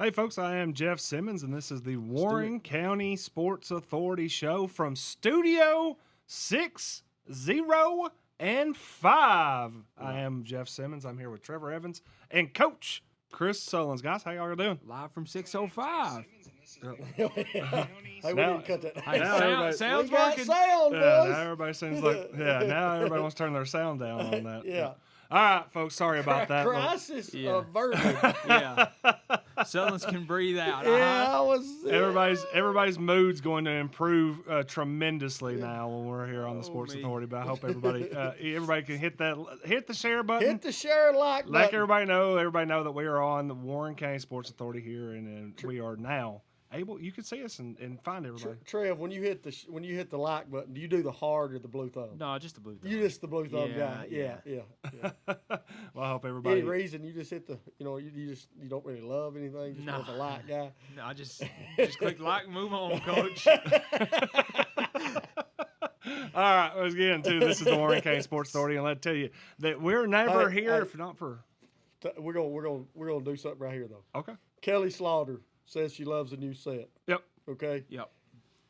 Hey, folks, I am Jeff Simmons, and this is the Warren County Sports Authority show from Studio 605. I am Jeff Simmons. I'm here with Trevor Evans and Coach Chris Sullins. Guys, how y'all are doing? Live from 605. Hey, we didn't cut that. Hey, everybody- sound's We got working. sound, Yeah, boys. now everybody seems like, now everybody wants to turn their sound down on that. Yeah. All right, folks, sorry about that. Crisis Yeah. averted. Yeah. Sullins can breathe out. Yeah, I was. Everybody's mood's going to improve tremendously now when we're here on the Sports me. Authority. But I hope everybody can hit the share button. Hit the share like Let button. everybody know that we are on the Warren County Sports Authority here, and we are now able. You can see us and find everybody. Trev, when you hit the like button, do you do the heart or the blue thumb? No, just the blue thumb. You just the blue thumb Yeah, guy. Yeah. Well, I hope everybody. Any reason you just hit the, you don't really love anything, just want the like guy. No, I just click like and move on, Coach. All right, let's get into this. Is the Warren County Sports Authority, and let me tell you that we're never here if not for. We're gonna do something right here though. Okay. Kelly Slaughter says she loves a new set. Yep. Okay. Yep.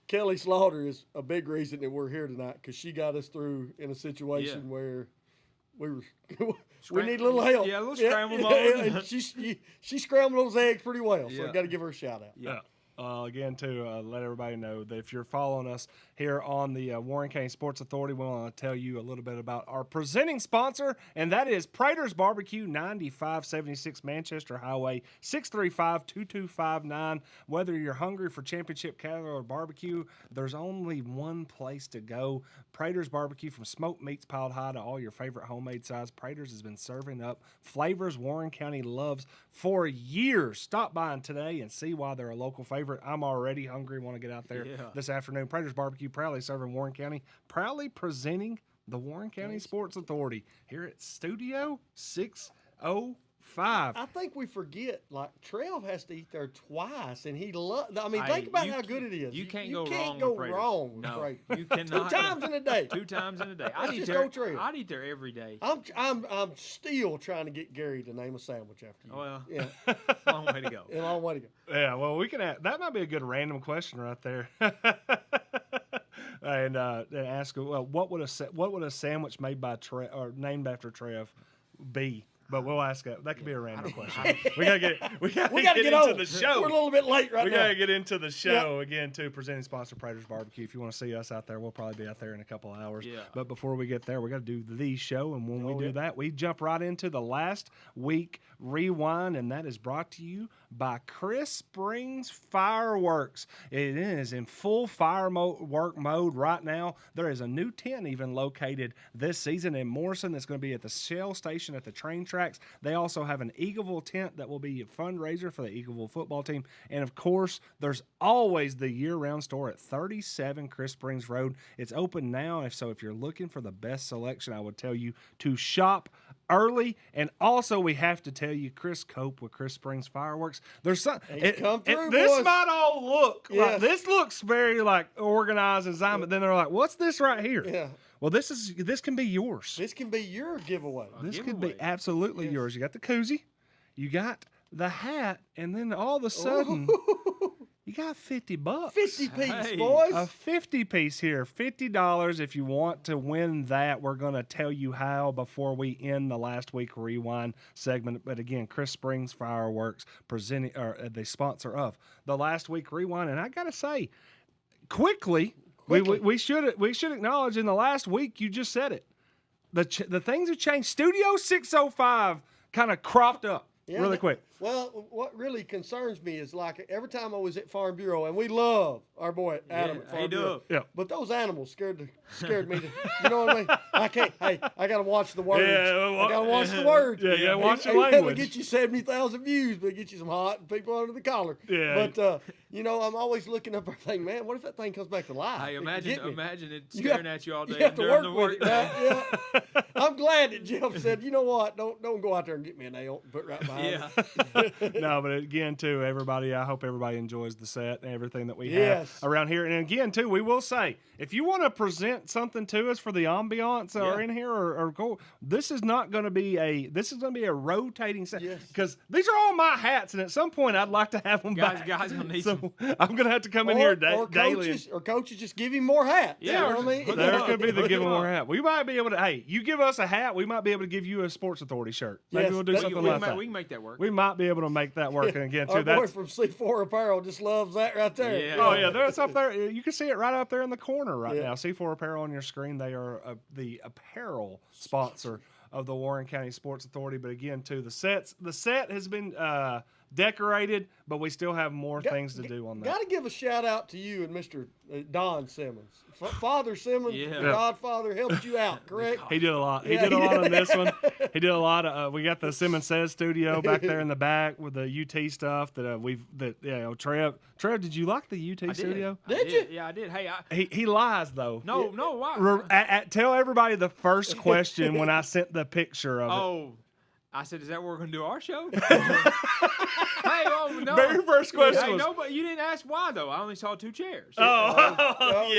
Kelly Slaughter is a big reason that we're here tonight because she got us through in a situation where we were we need a little help. Yeah, a little scramble mode. and she scrambled those eggs pretty well, so Yeah. I got to give her a shout out. Yeah. Again, to let everybody know that if you're following us here on the Warren County Sports Authority, we want to tell you a little bit about our presenting sponsor, and that is Prater's Barbecue, 9576 Manchester Highway, 635-2259. Whether you're hungry for championship cattle or barbecue, there's only one place to go. Prater's Barbecue, from smoked meats piled high to all your favorite homemade sides. Prater's has been serving up flavors Warren County loves for years. Stop by today and see why they're a local favorite. I'm already hungry, want to get out there this afternoon. Prater's Barbecue, proudly serving Warren County, proudly presenting the Warren County Sports Authority here at Studio 605. I think we forget, like, Trev has to eat there twice, and he loves. I mean, Hey, think about you how can- good it is. you can't go go wrong go with Prater's. wrong with No, Prater's. you cannot. 2 times in a day. 2 times in a day. Let's just go Trev. I'd eat there every day. I'm still trying to get Gary to name a sandwich after you. Well, Yeah, long way to go. a long way to go. Yeah, well, we can ask, that might be a good random question right there. And ask, well, what would a sandwich made by Trev or named after Trev be? But we'll ask that. That could be a random question. We gotta get Get into on. the show. We're a little bit late right We now. gotta get into the show again too. Presenting sponsor Prater's Barbecue. If you want to see us out there, we'll probably be out there in a couple of hours. Yeah. But before we get there, we got to do the show, and when we do that, we jump right into the last week rewind, and that is brought to you by Chris Springs Fireworks. It is in full firework mode right now. There is a new tent even located this season in Morrison that's going to be at the Shell Station at the train tracks. They also have an Eagleville tent that will be a fundraiser for the Eagleville football team. And of course, there's always the year-round store at 37 Chris Springs Road. It's open now, so if you're looking for the best selection, I would tell you to shop early. And also, we have to tell you, Chris Cope with Chris Springs Fireworks. There's some. come through, this boys. might all look like Yes. this looks very like organized and designed, but then they're like, "What's this right here?" Yeah. Well, this can be yours. This can be your giveaway. This could be giveaway. absolutely yours. You got the koozie, you got the hat, and then all of a sudden, you got $50. 50 piece, Hey. boys. A 50 piece here, $50. If you want to win that, we're going to tell you how before we end the last week rewind segment. But again, Chris Springs Fireworks presenting, or the sponsor of the last week rewind. And I got to say, quickly. We should acknowledge in the last week you just said it. The things have changed. Studio 605 kind of cropped up really quick. Well, what really concerns me is, like, every time I was at Farm Bureau, and we love our boy Adam at how Farm you Bureau. doing? Yeah. But those animals scared me. You know what I mean? I can't. Hey, I gotta watch the words. I gotta watch the words. Yeah, you gotta watch your It'll language. get you 70,000 views, but get you some hot people under the collar. Yeah. But I'm always looking up everything. Man, what if that thing comes back to life? Hey, It could get me. imagine it You staring have- at you all day You have to during work the with work. it, right? Yeah. I'm glad that Jeff said, you know what? Don't go out there and get me a nail and put it right behind Yeah. it. No, but again, too, everybody, I hope everybody enjoys the set and everything that we Yes. have around here. And again, too, we will say, if you want to present something to us for the ambiance or in here or go, this is going to be a rotating set. Yes. Because these are all my hats, and at some point I'd like to have them back. Guys gonna need So some. I'm going to have to come in here or daily. coaches just give him more hats. Yeah, you know or what I mean? just- There Look could be the Look giving them more up. hat. We might be able to. Hey, you give us a hat, we might be able to give you a Sports Authority shirt. Maybe Yes, we'll do that- something we like that. can make that work. We might be able to make that work. And again, Our too, boy that's. from C4 Apparel just loves that right there. Yeah. Oh yeah, that's up there. You can see it right up there in the corner right Yeah. now. C4 Apparel on your screen. They are the apparel sponsor of the Warren County Sports Authority. But again, too, the set has been decorated, but we still have more things to do on that. Got to give a shout out to you and Mr. Don Simmons. Father Simmons, Yeah. the Godfather, helped you out, correct? He did a lot. He Yeah, did a he lot did. on this one. He did a lot of. We got the Simmons Says studio back there in the back with the UT stuff that Trev. Trev, did you like the UT I studio? Did you? Yeah, I did. Hey, He lies though. no, why? Tell everybody the first question when I sent the picture of it. Oh, I said, is that where we're gonna do our show? Hey, oh no. Very first question Hey, was. no, but you didn't ask why though. I only saw 2 chairs. Oh,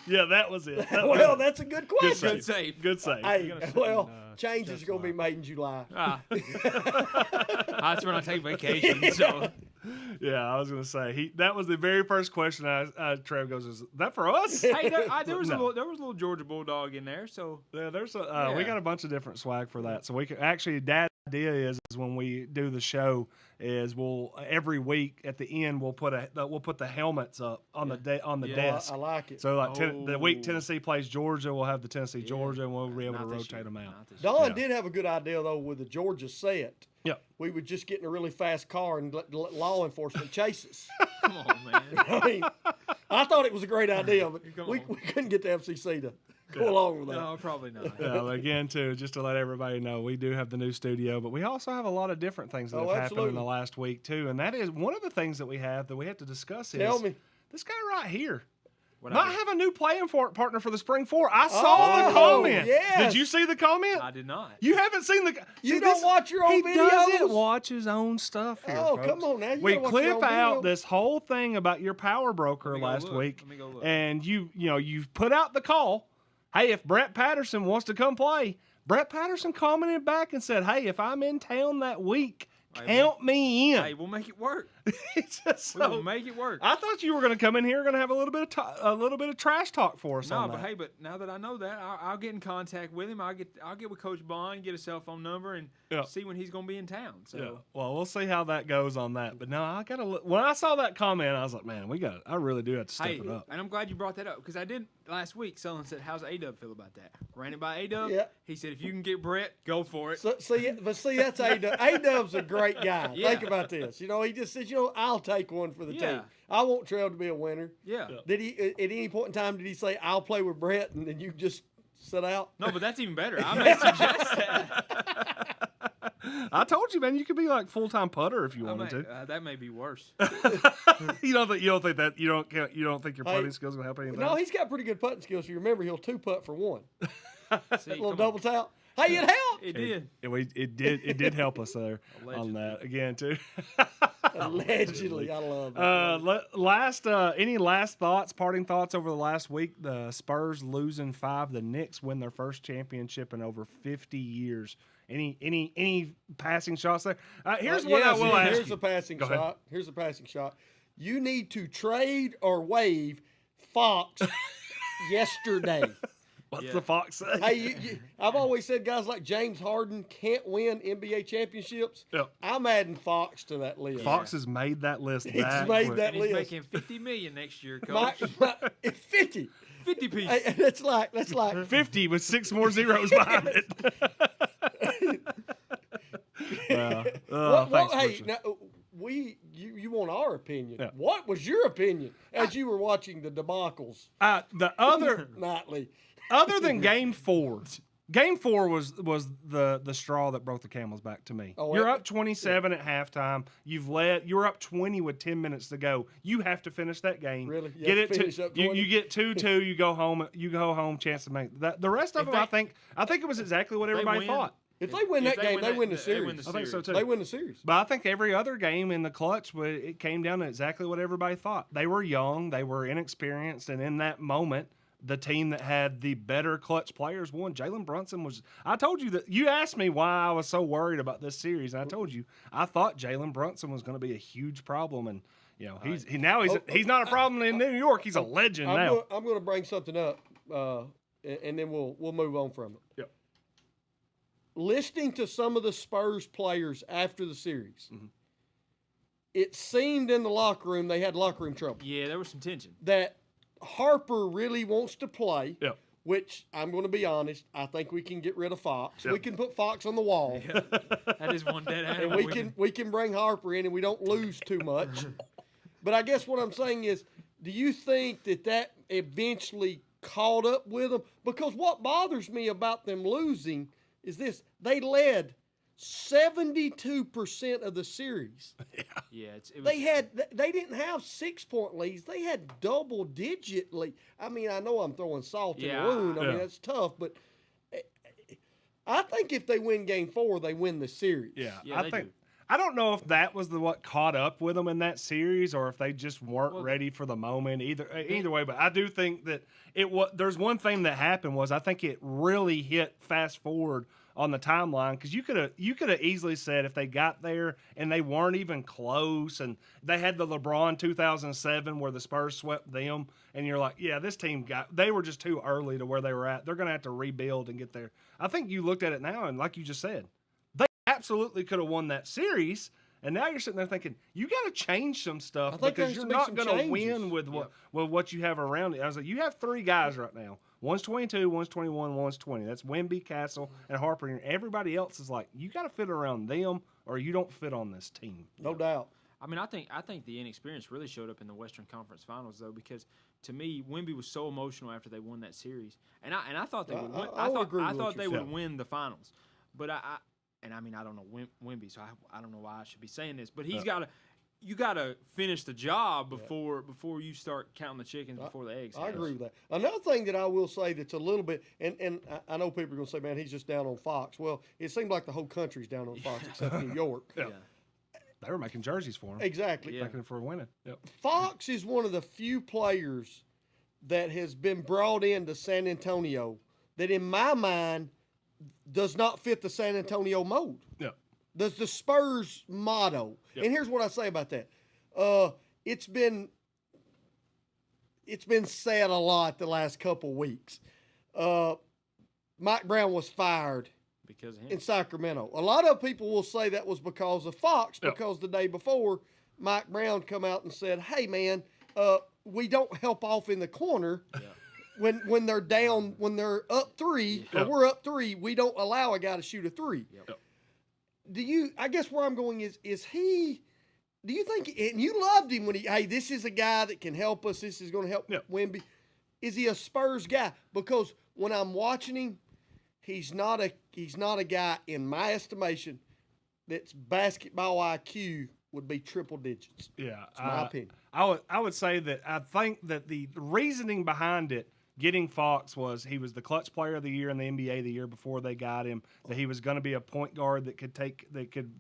yeah, that was it. That was Well, it. that's a good question. Good save. Good save. Hey, gonna say, well, changes are going to be made in July. Ah. That's when I take vacation. So Yeah, I was gonna say that was the very first question. Trev goes, "Is that for us?" hey, there was No. a little Georgia Bulldog in there. So Yeah, there's we Yeah. got a bunch of different swag for that. So we can actually, Dad's idea is when we do the show is we'll every week at the end we'll put the helmets up on the Yeah. desk. I like it. So like the week Oh. Tennessee plays Georgia, we'll have the Tennessee Georgia, and we'll be able to not this rotate year. them out. Not this year. Don Yeah. did have a good idea, though, with the Georgia set. Yep. We would just get in a really fast car and let law enforcement chase us. Come on, man. I mean, I thought it was a great idea, but Come we on. couldn't get the FCC to go along with that. No, probably not. Again, too, just to let everybody know, we do have the new studio, but we also have a lot of different things that Oh, have happened in absolutely. the last week too. And that is one of the things that we have to discuss is Tell me. this guy right here. What Might I, have a new playing partner for the spring four. I saw the comment. yes. Did you see the comment? I did not. You haven't seen the. You See, don't watch your own he videos? doesn't watch his own stuff here. Oh, folks. come on now. You We gotta watch your clip own out videos. this whole thing about your power broker Let me go last look. week, Let me go look. and you put out the call. Hey, if Brett Patterson wants to come play, Brett Patterson commented back and said, "Hey, if I'm in town that week, Hey, count me in." Hey, we'll make it work. It's just We'll so- make it work. I thought you were going to come in here, going to have a little bit of trash talk for us No, on but that. hey, but now that I know that, I'll get in contact with him. I'll get with Coach Bond, get a cell phone number, and Yeah. see when he's going to be in town. So Yeah. Well, we'll see how that goes on that. But no, I gotta look. When I saw that comment, I was like, man, I really do have to step hey, it up. and I'm glad you brought that up because I did last week. Someone said, "How's A-Dub feel about that?" Ran it by A-Dub. Yeah. He said, "If you can get Brett, go for it." So, see, that's A-Dub. A-Dub's a great guy. Yeah. Think about this. He just says, I'll take one for the Yeah. team. I want Trail to be a winner. Yeah. Yeah. Did he, at any point in time, did he say, I'll play with Brett, and then you just sit out? No, but that's even better. I may suggest that. I told you, man, you could be like full-time putter if you wanted to. That may be worse. You don't think your Hey, putting skills gonna help anything? No, he's got pretty good putting skills. You remember, he'll 2-putt for one. See, Little come double on. tap. Hey, it helped. It did. It did help us there on Allegedly. that again too. Allegedly. I love it. Any last thoughts, parting thoughts over the last week? The Spurs losing 5, the Knicks win their first championship in over 50 years. Any passing shots there? Here's what I Yes, will ask Here's you. a passing Go ahead. shot. Here's a passing shot. You need to trade or waive Fox yesterday. What's Yeah. the Fox say? Hey, I've always said guys like James Harden can't win NBA championships. Yep. I'm adding Fox to that list. Fox has made that list. He's that made quick. that And he's list. making $50 million next year, My, Coach. it's 50. 50 piece. Hey, that's like 50 with 6 more zeros behind it. hey, now, you want our opinion. Yeah. What was your opinion as you were watching the debacles the other nightly? other than Game 4. Game 4 was the straw that broke the camel's back to me. Oh, You're it- up 27 at halftime. You're up 20 with 10 minutes to go. You have to finish that game. Really? You Get have it to finish up 20? you get 2-2. You go home. Chance to make that. The rest of If them, they- I think it was exactly what if they everybody win, thought. If they win that game, they win the series. They win the I think so series. too. They win the series. But I think every other game in the clutch, it came down to exactly what everybody thought. They were young, they were inexperienced, and in that moment, the team that had the better clutch players won. Jalen Brunson was. I told you that. You asked me why I was so worried about this series, and I told you I thought Jalen Brunson was going to be a huge problem, and he's not a problem in New York. He's a legend now. I'm going to bring something up, and then we'll move on from it. Yep. Listening to some of the Spurs players after the series, Mm-hmm. it seemed in the locker room they had locker room trouble. Yeah, there was some tension. That Harper really wants to play, Yep. which I'm going to be honest, I think we can get rid of Fox. Yep. We can put Fox on the wall, That is one dead and animal. we can bring Harper in, and we don't lose too much. But I guess what I'm saying is, do you think that eventually caught up with them? Because what bothers me about them losing is this: they led 72% of the series. Yeah, it was, They didn't have 6-point leads. They had double-digit lead. I mean, I know I'm throwing salt in the wound. I mean, that's tough, but I think if they win Game 4, they win the series. Yeah, I think. I don't know if that was what caught up with them in that series, or if they just weren't ready for the moment. Either way, but I do think that there's one thing that happened was I think it really hit fast forward on the timeline, because you could have easily said if they got there and they weren't even close, and they had the LeBron 2007 where the Spurs swept them, and you're like, yeah, this team they were just too early to where they were at. They're going to have to rebuild and get there. I think you looked at it now, and like you just said, they absolutely could have won that series. And now you're sitting there thinking, you got to change some stuff because you're not going to win with what you have around it. I was like, you have 3 guys right now. One's 22, one's 21, one's 20. That's Wemby, Castle, and Harper. And everybody else is like, you got to fit around them, or you don't fit on this team. No doubt. I mean, I think the inexperience really showed up in the Western Conference Finals, though, because to me, Wemby was so emotional after they won that series, and I thought they would win. I thought they would win the finals, but I don't know Wemby, so I don't know why I should be saying this, but you got to finish the job before you start counting the chickens before the eggs. I agree with that. Another thing that I will say that's a little bit, and I know people are going to say, man, he's just down on Fox. Well, it seems like the whole country's down on Fox except New York. Yeah. They were making jerseys for him. Exactly. Making it for winning. Yep. Fox is one of the few players that has been brought into San Antonio that, in my mind, does not fit the San Antonio mold. Yeah. Does the Spurs motto. Yep. And here's what I say about that. It's been said a lot the last couple weeks. Mike Brown was fired because of him. in Sacramento. A lot of people will say that was because of Fox, because the day before, Mike Brown come out and said, hey, man, we don't help off in the corner. Yeah. When they're down, when they're up 3, or we're up 3, we don't allow a guy to shoot a 3. Yep. I guess where I'm going is he, do you think, and you loved him when this is a guy that can help us, this is going to help Wemby. Is he a Spurs guy? Because when I'm watching him, he's not a guy, in my estimation, that's basketball IQ would be triple digits. Yeah. That's my opinion. I would say that I think that the reasoning behind it, getting Fox, was he was the clutch player of the year in the NBA the year before they got him, that he was going to be a point guard that could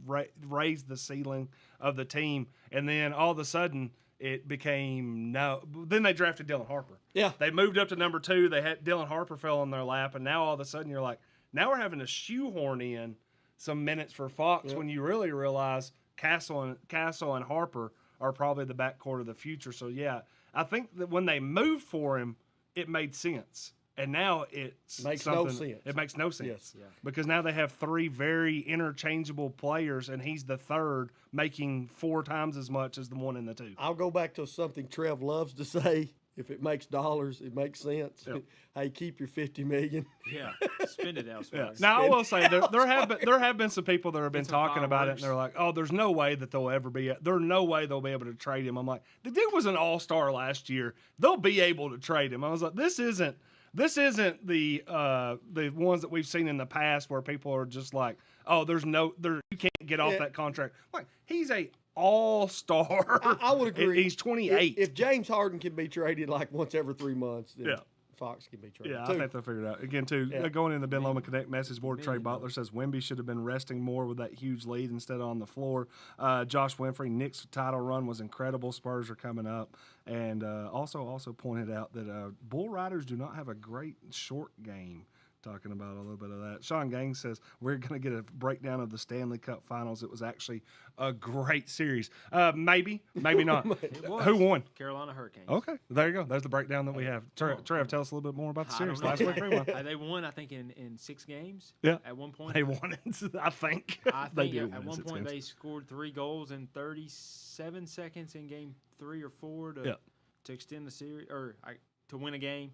raise the ceiling of the team. And then all of a sudden it became then they drafted Dylan Harper. Yeah. They moved up to number 2. They had Dylan Harper fell on their lap, and now all of a sudden you're like, now we're having to shoehorn in some minutes for Fox when you really realize Castle and Harper are probably the backcourt of the future. So yeah, I think that when they moved for him, it made sense. And now it makes no sense. It makes no sense. Yes. Because now they have 3 very interchangeable players, and he's the third, making 4 times as much as the one in the 2. I'll go back to something Trev loves to say. If it makes dollars, it makes sense. Yep. Hey, keep your $50 million. Yeah, spend it elsewhere. Yeah. Now I will say there have been some people that have been talking about it, and they're like, "Oh, there's no way that they'll ever be. There's no way they'll be able to trade him." I'm like, the dude was an all-star last year. They'll be able to trade him. I was like, this isn't the ones that we've seen in the past where people are just like, "Oh, you can't get off that contract." Like, he's a all-star. I would agree. He's 28. If James Harden can be traded like once every 3 months, then Fox can be traded. Yeah, I think they'll figure it out. Again, too, going in the Ben Lomond Connect message board, Trey Butler says Wemby should have been resting more with that huge lead instead of on the floor. Josh Winfrey, Knicks title run was incredible. Spurs are coming up. And also pointed out that Bull Riders do not have a great short game. Talking about a little bit of that. Sean Gang says we're going to get a breakdown of the Stanley Cup Finals. It was actually a great series. Maybe not. Who won? Carolina Hurricanes. Okay, there you go. There's the breakdown that we have. Trev, tell us a little bit more about the series. Last week they won. They won, I think, in 6 games. Yeah. At one point. They won it, I think. They do. At one point they scored 3 goals in 37 seconds in game 3 or 4 to extend the series to win a game.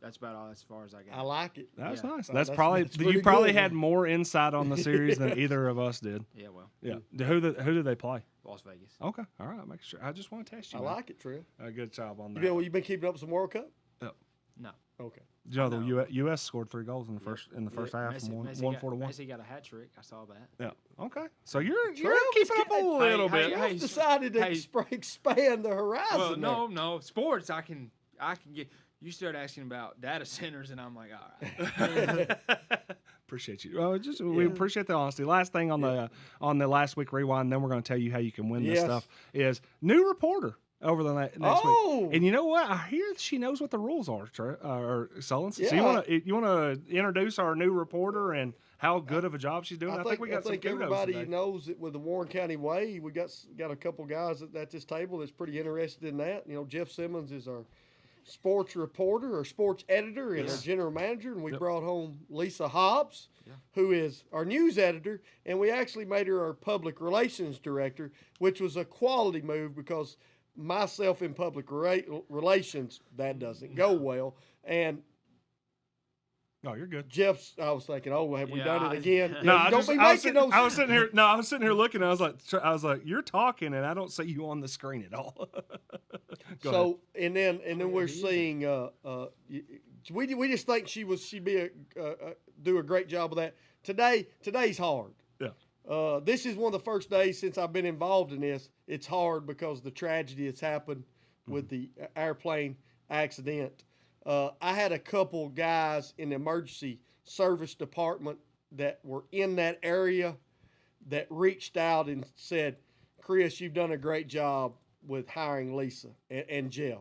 That's about all as far as I got. I like it. That's nice. That's you probably had more insight on the series than either of us did. Yeah, well. Yeah. Who did they play? Las Vegas. Okay. All right. Make sure. I just want to test you. I like it, Trill. Good job on that. You been keeping up with some World Cup? No. Okay. You know, the U.S. scored 3 goals in the first half, Messi, and Messi won got, 4-1. Messi got a hat trick. I saw that. Yeah. Okay. So you're keeping up a little bit. Hey, decided to expand the horizon. Well, no. Sports, I can get. You start asking about data centers, and I'm like, all right. Appreciate you. We appreciate the honesty. Last thing on the last week rewind, then we're going to tell you how you can win this stuff. Is new reporter over the next week. And you know what? I hear she knows what the rules are, or Sullins. Yeah. So you want to introduce our new reporter and how good of a job she's doing? I think we got some kudos everybody today. knows that with the Warren County Way, we got a couple guys at this table that's pretty interested in that. You know, Jeff Simmons is our sports reporter or sports editor and our general manager, and we brought home Lisa Hobbs, who is our news editor, and we actually made her our public relations director, which was a quality move because myself in public relations, that doesn't go well. And no, you're good. Jeff's. I was thinking, have we done it again? No, I was sitting here. No, I was sitting here looking. I was like, you're talking, and I don't see you on the screen at all. So and then we're seeing. We just think she'd be do a great job of that. Today's hard. Yeah. This is one of the first days since I've been involved in this. It's hard because of the tragedy that's happened with the airplane accident. I had a couple guys in the emergency service department that were in that area that reached out and said, Chris, you've done a great job with hiring Lisa and Jeff.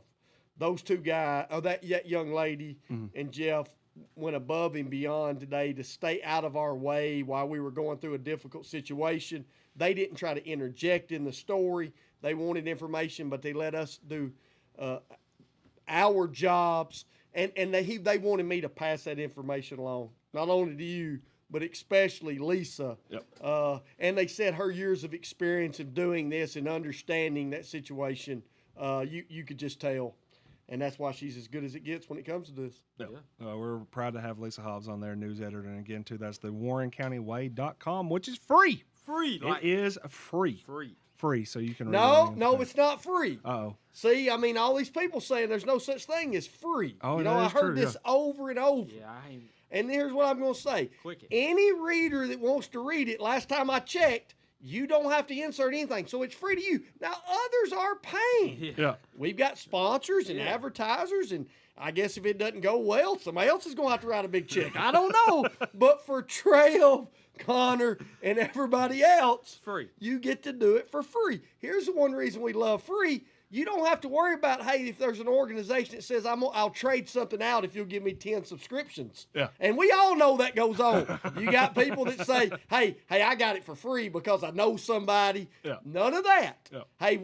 Those 2 guys, that young lady and Jeff went above and beyond today to stay out of our way while we were going through a difficult situation. They didn't try to interject in the story. They wanted information, but they let us do our jobs, and they wanted me to pass that information along, not only to you, but especially Lisa. Yep. And they said her years of experience of doing this and understanding that situation, you could just tell. And that's why she's as good as it gets when it comes to this. Yeah. We're proud to have Lisa Hobbs on there, news editor. And again, too, that's the WarrenCountyWay.com, which is free. It is free. Free, so you can read No, it's not free. Uh-oh. See, I mean, all these people saying there's no such thing as free. Oh, I heard this over and over. Yeah, and here's what I'm going to say. Any reader that wants to read it, last time I checked, you don't have to insert anything, so it's free to you. Now, others are paying. Yeah. We've got sponsors and advertisers, and I guess if it doesn't go well, somebody else is going to have to write a big check. I don't know. But for Trail, Connor, and everybody else, free. You get to do it for free. Here's the one reason we love free. You don't have to worry about, hey, if there's an organization that says I'll trade something out if you'll give me 10 subscriptions. Yeah. And we all know that goes on. You got people that say, hey, I got it for free because I know somebody. Yeah. None of that. Yeah. Hey,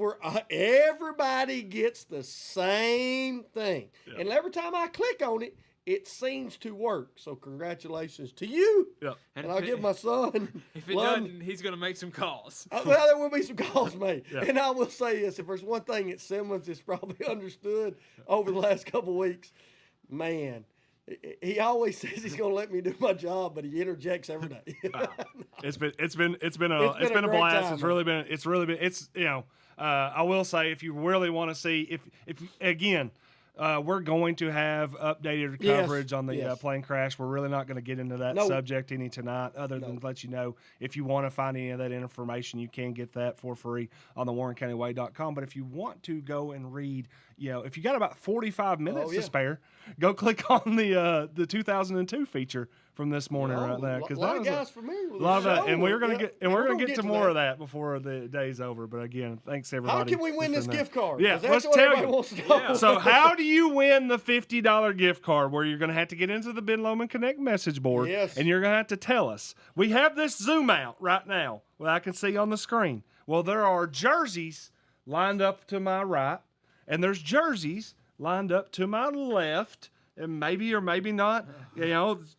everybody gets the same thing. Yeah. And every time I click on it, it seems to work. So congratulations to you. Yeah. And I'll give my son. If it doesn't, he's going to make some calls. Well, there will be some calls made. Yeah. And I will say this, if there's one thing that Simmons has probably understood over the last couple of weeks, man, he always says he's going to let me do my job, but he interjects every day. It's been a blast. Time, it's really been I will say, if you really want to see if again, We're going to have updated coverage on the plane crash. We're really not going to get into that subject any tonight, other than to let you know if you want to find any of that information, you can get that for free on the WarrenCountyWay.com. But if you want to go and read, if you got about 45 minutes to spare, go click on the 2002 feature from this morning right there, because that was guys familiar with a lot of that, and we're gonna get to more of that before the day's over. But again, thanks everybody. How can we win this gift card? Yeah, let's tell you. So how do you win the $50 gift card? Where you're gonna have to get into the Ben Lomond Connect message board, and you're gonna have to tell us. We have this zoom out right now, what I can see on the screen. Well, there are jerseys lined up to my right, and there's jerseys lined up to my left. And maybe or maybe not,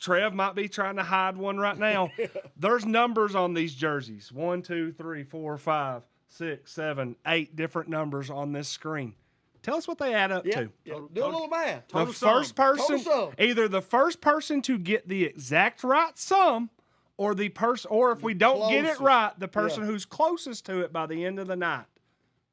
Trev might be trying to hide one right now. There's numbers on these jerseys. 1, 2, 3, 4, 5, 6, 7, 8 different numbers on this screen. Tell us what they add up to. Do a little math. The first person, either the first person to get the exact right sum, or the person, or if we don't get it right, the person who's closest to it by the end of the night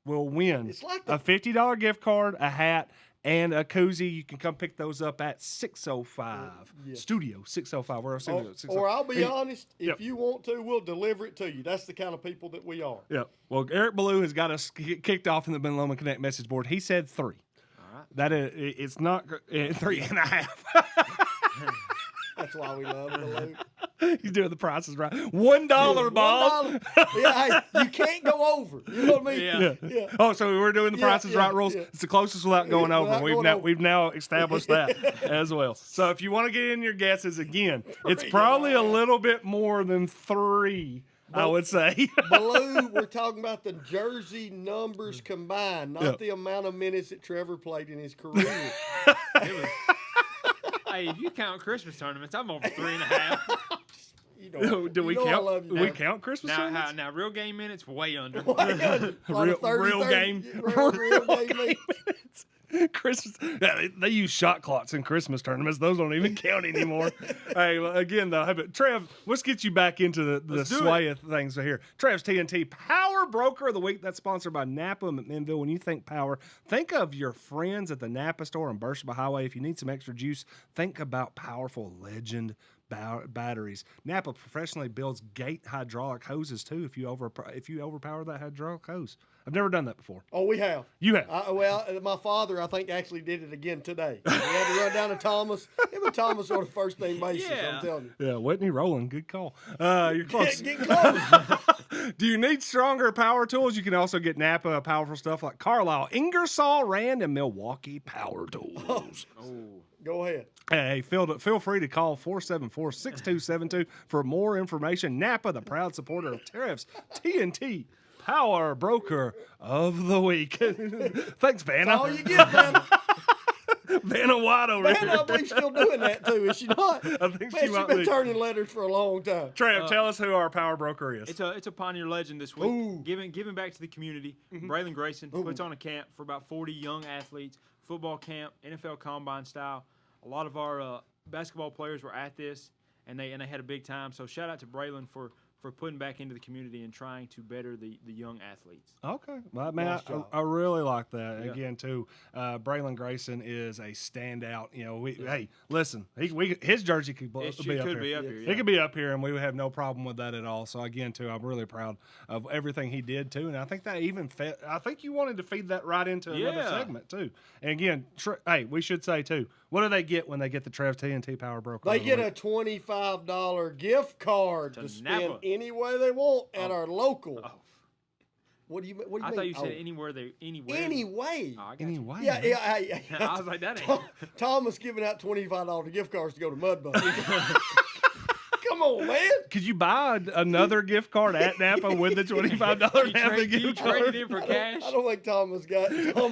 will win a $50 gift card, a hat, and a koozie. You can come pick those up at 605 Studio 605. We're 605. Or I'll be honest, if you want to, we'll deliver it to you. That's the kind of people that we are. Yeah. Well, Eric Ballou has got us kicked off in the Ben Lomond Connect message board. He said 3. All right. That is, it's not 3.5. That's why we love Ballou. He's doing the prices right. $1, Bob. Hey, you can't go over. You know what I mean? Yeah. Oh, so we're doing the prices right rules. It's the closest without going over. We've now established that as well. So if you want to get in your guesses again, it's probably a little bit more than 3. I would say. Ballou, we're talking about the jersey numbers combined, not the amount of minutes that Trevor played in his career. Hey, if you count Christmas tournaments, I'm over 3.5. Do we count? Do we count Christmas tournaments? Now, real game minutes, way under. Real game minutes. Christmas. They use shot clocks in Christmas tournaments. Those don't even count anymore. Hey, again though, Trev, let's get you back into the sway of things here. Trev's TNT Power Broker of the Week. That's sponsored by Napa McMinnville. When you think power, think of your friends at the Napa store on Burstby Highway. If you need some extra juice, think about powerful Legend batteries. Napa professionally builds gate hydraulic hoses too. If you overpower that hydraulic hose. I've never done that before. Oh, we have. You have? My father, I think, actually did it again today. We had to run down to Thomas. Him and Thomas on a first-name basis, I'm telling you. Yeah, Whitney Rowland, good call. You're close. Get close. Do you need stronger power tools? You can also get Napa powerful stuff like Carlisle, Ingersoll Rand, and Milwaukee Power Tools. Go ahead. Hey, feel free to call 474-6272 for more information. Napa, the proud supporter of Trev's TNT Power Broker of the Week. Thanks, Vanna. That's all you get, Vanna. Vanna White over here. Vanna, I believe, still doing that too, is she not? I think she's been turning letters for a long time. Trev, tell us who our power broker is. It's a Pioneer legend this week. Giving back to the community. Braylon Grayson puts on a camp for about 40 young athletes, football camp, NFL combine style. A lot of our basketball players were at this, and they had a big time. So shout out to Braylon for putting back into the community and trying to better the young athletes. Okay. Well, man, I really like that. Yeah. Again, too, Braylon Grayson is a standout. Hey, listen, his jersey could be up here. He could be up here, and we would have no problem with that at all. So, again, too, I'm really proud of everything he did, too. And I think that even I think you wanted to feed that right into another segment, too. And, again, hey, we should say, too, what do they get when they get the Trev TNT Power Broker? They get a $25 gift card to spend any way they want at our local. What do you mean? I thought you said anywhere. Anyway. Oh, anyway. Yeah. I was like, that ain't. Thomas giving out $25 gift cards to go to Mudbug. Come on, man. Could you buy another gift card at Napa with the $25 Napa gift card? You traded in for cash? I don't think Thomas has all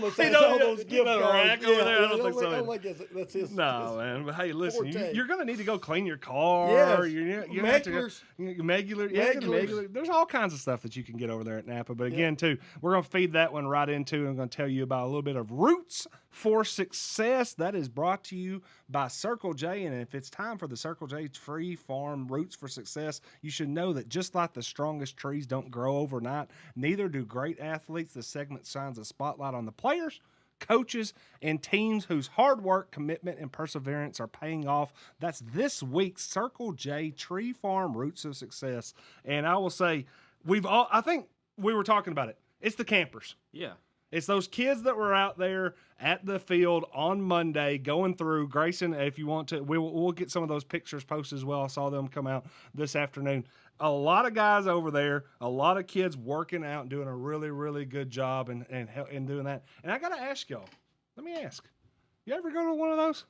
those gift cards. Rack over there? I don't think so. I don't think that's his. No, man. But hey, listen, you're going to need to go clean your car. Yes. Regular. There's all kinds of stuff that you can get over there at Napa. But again, too, we're going to feed that one right into. I'm going to tell you about a little bit of Roots for Success. That is brought to you by Circle J. And if it's time for the Circle J Tree Farm Roots for Success, you should know that just like the strongest trees don't grow overnight, neither do great athletes. The segment shines a spotlight on the players, coaches, and teams whose hard work, commitment, and perseverance are paying off. That's this week's Circle J Tree Farm Roots of Success. And I will say, I think we were talking about it. It's the campers. Yeah. It's those kids that were out there at the field on Monday going through. Grayson, if you want to, we'll get some of those pictures posted as well. I saw them come out this afternoon. A lot of guys over there, a lot of kids working out and doing a really, really good job and doing that. And I got to ask y'all, let me ask, you ever go to one of those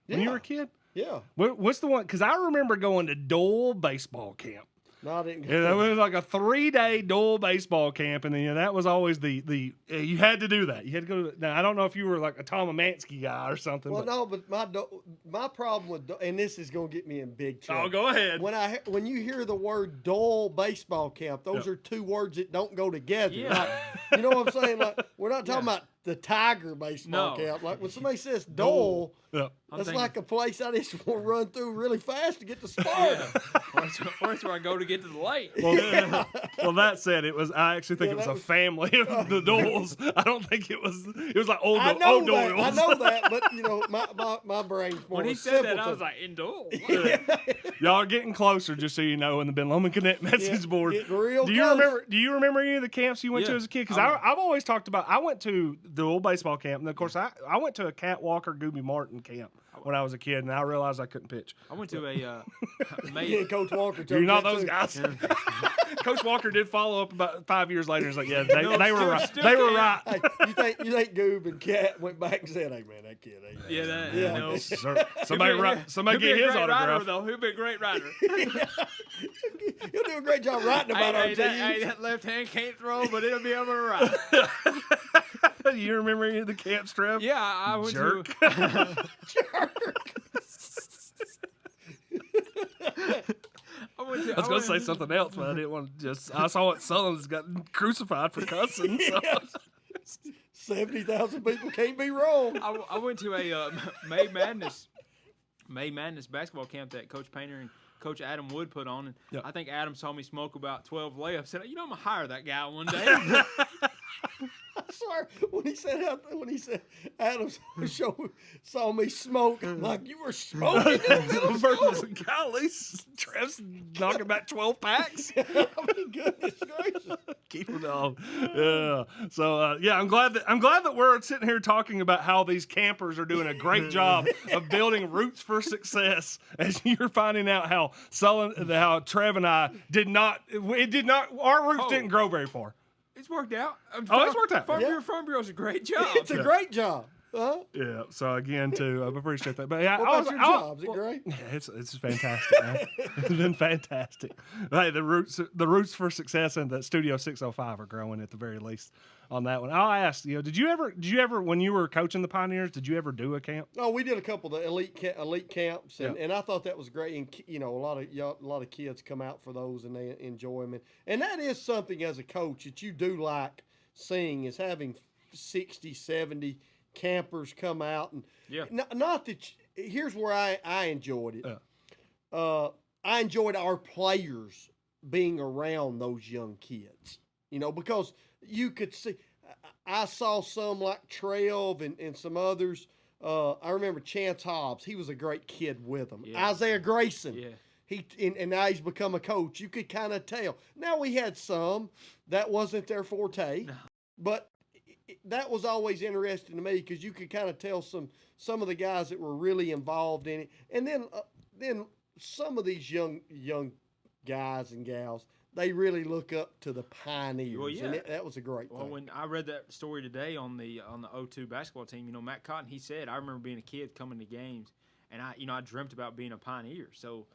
when you were a kid? Yeah. What's the one? Because I remember going to Dole baseball camp. No, I didn't. Yeah, that was like a 3-day Dole baseball camp, and then that was always the you had to do that. You had to go. Now I don't know if you were like a Tom Amansky guy or something. Well, no, but my problem with, and this is gonna get me in big trouble. Oh, go ahead. When you hear the word Dole baseball camp, those are two words that don't go together. Yeah. Like, you know what I'm saying? Like, we're not talking about the Tiger baseball camp. Like when somebody says Dole. That's like a place I just want to run through really fast to get to Sparta. Or it's where I go to get to the lake. Well, that said, I actually think it was a family of the Doles. I don't think it was like old Doles. I know that, but you know, my brain's more. When he said that, I was like, in Dole. Y'all are getting closer, just so you know, in the Ben Lomond Connect message board. Do you remember any of the camps you went to as a kid? Because I've always talked about. I went to the old baseball camp, and of course, I went to a Cat Walker, Gooby Martin camp when I was a kid, and I realized I couldn't pitch. I went to a Coach Walker. You're not those guys. Yeah. Coach Walker did follow up about 5 years later. He's like, yeah, they were right. They were right. Hey, you think Goob and Cat went back and said, "Hey man, that kid ain't." Somebody get his autograph. He'll be a great writer. He'll do a great job writing about our team. That left hand can't throw, but it'll be able to write. You remember any of the camps, Trev? Yeah, I went Jerk. to. I was going to say something else, but I didn't want to just. I saw it. Sullivan's got crucified for cussing. So. 70,000 people can't be wrong. I went to a May Madness basketball camp that Coach Painter and Coach Adam Wood put on, and I think Adam saw me smoke about 12 layups. Said, I'm gonna hire that guy one day. I swear, when he said Adam saw me smoke, like you were smoking. Golly, Trev's knocking about 12 packs. I mean, goodness gracious. Keep it on. Yeah. So I'm glad that we're sitting here talking about how these campers are doing a great job of building roots for success. As you're finding out how Trev and I our roots didn't grow very far. It's worked out. It's worked out. Farm Bureau's a great job. It's a great job. Huh? Yeah. So again, too, I appreciate that. But yeah, what about your job? Is it great? Yeah, it's fantastic, man. It's been fantastic. Hey, the roots for success and the Studio 605 are growing at the very least on that one. I'll ask, did you ever when you were coaching the Pioneers, did you ever do a camp? Oh, we did a couple of the elite camps, and I thought that was great. And a lot of kids come out for those and they enjoy them, and that is something as a coach that you do like seeing, is having 60, 70 campers come out, and not that. Here's where I enjoyed it. I enjoyed our players being around those young kids, because you could see. I saw some like Trev and some others. I remember Chance Hobbs. He was a great kid with them. Yeah. Isaiah Grayson. Yeah. And now he's become a coach. You could kind of tell. Now we had some that wasn't their forte, but that was always interesting to me because you could kind of tell some of the guys that were really involved in it, and then some of these young guys and gals, they really look up to the Pioneers. Well, yeah. And that was a great thing. Well, when I read that story today on the O2 basketball team, Matt Cotton, he said, I remember being a kid coming to games, and I dreamt about being a Pioneer. So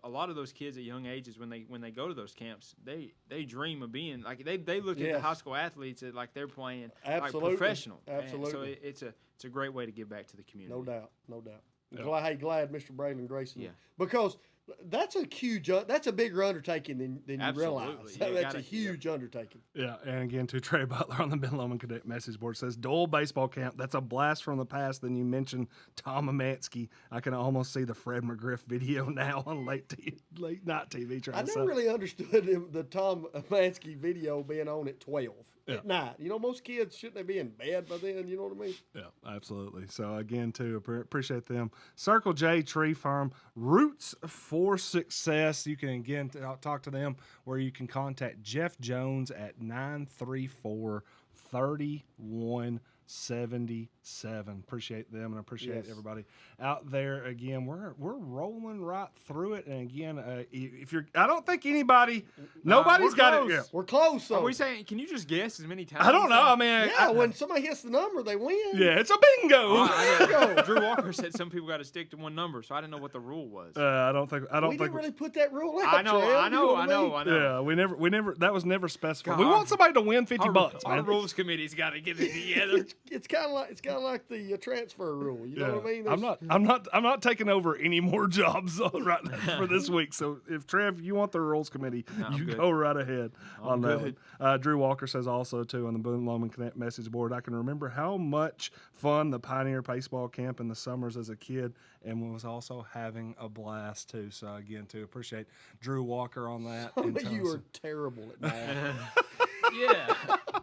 a lot of those kids at young ages, when they go to those camps, they dream of being like they look at the high school athletes like they're playing like professional. Absolutely. And so it's a great way to give back to the community. No doubt. Yeah. Glad Mr. Braylon Grayson. Yeah. Because that's a bigger undertaking than you realize. That's a huge undertaking. Yeah, and again, to Trey Butler on the Ben Lomond Cadet message board says, Dole baseball camp, that's a blast from the past. Then you mentioned Tom Amansky. I can almost see the Fred McGriff video now on late night TV. I never really understood the Tom Amansky video being on at 12. at night. You know, most kids, shouldn't they be in bed by then? You know what I mean? Yeah, absolutely. So, again, too, appreciate them. Circle J Tree Farm, Roots for Success. You can, again, talk to them where you can contact Jeff Jones at 934-3177. Appreciate them and appreciate everybody out there. Again, we're rolling right through it. And again, if you're, I don't think nobody's got it yet. We're close. So. Are we saying? Can you just guess as many times? I don't know. I mean, when somebody hits the number, they win. Yeah, it's a bingo. Drew Walker said some people got to stick to one number, so I didn't know what the rule was. I don't think. We didn't really put that rule out. I know. Yeah, we never. That was never specified. We want somebody to win $50. Our rules committee's got to get it together. It's kind of like the transfer rule. You know what I mean? I'm not taking over any more jobs right now for this week. So if Trev, you want the rules committee, go right ahead on that one. Drew Walker says also too on the Boone Lowman Connect message board, I can remember how much fun the Pioneer Baseball Camp in the summers as a kid, and was also having a blast too. So again, too appreciate Drew Walker on that. You are terrible at math. Yeah.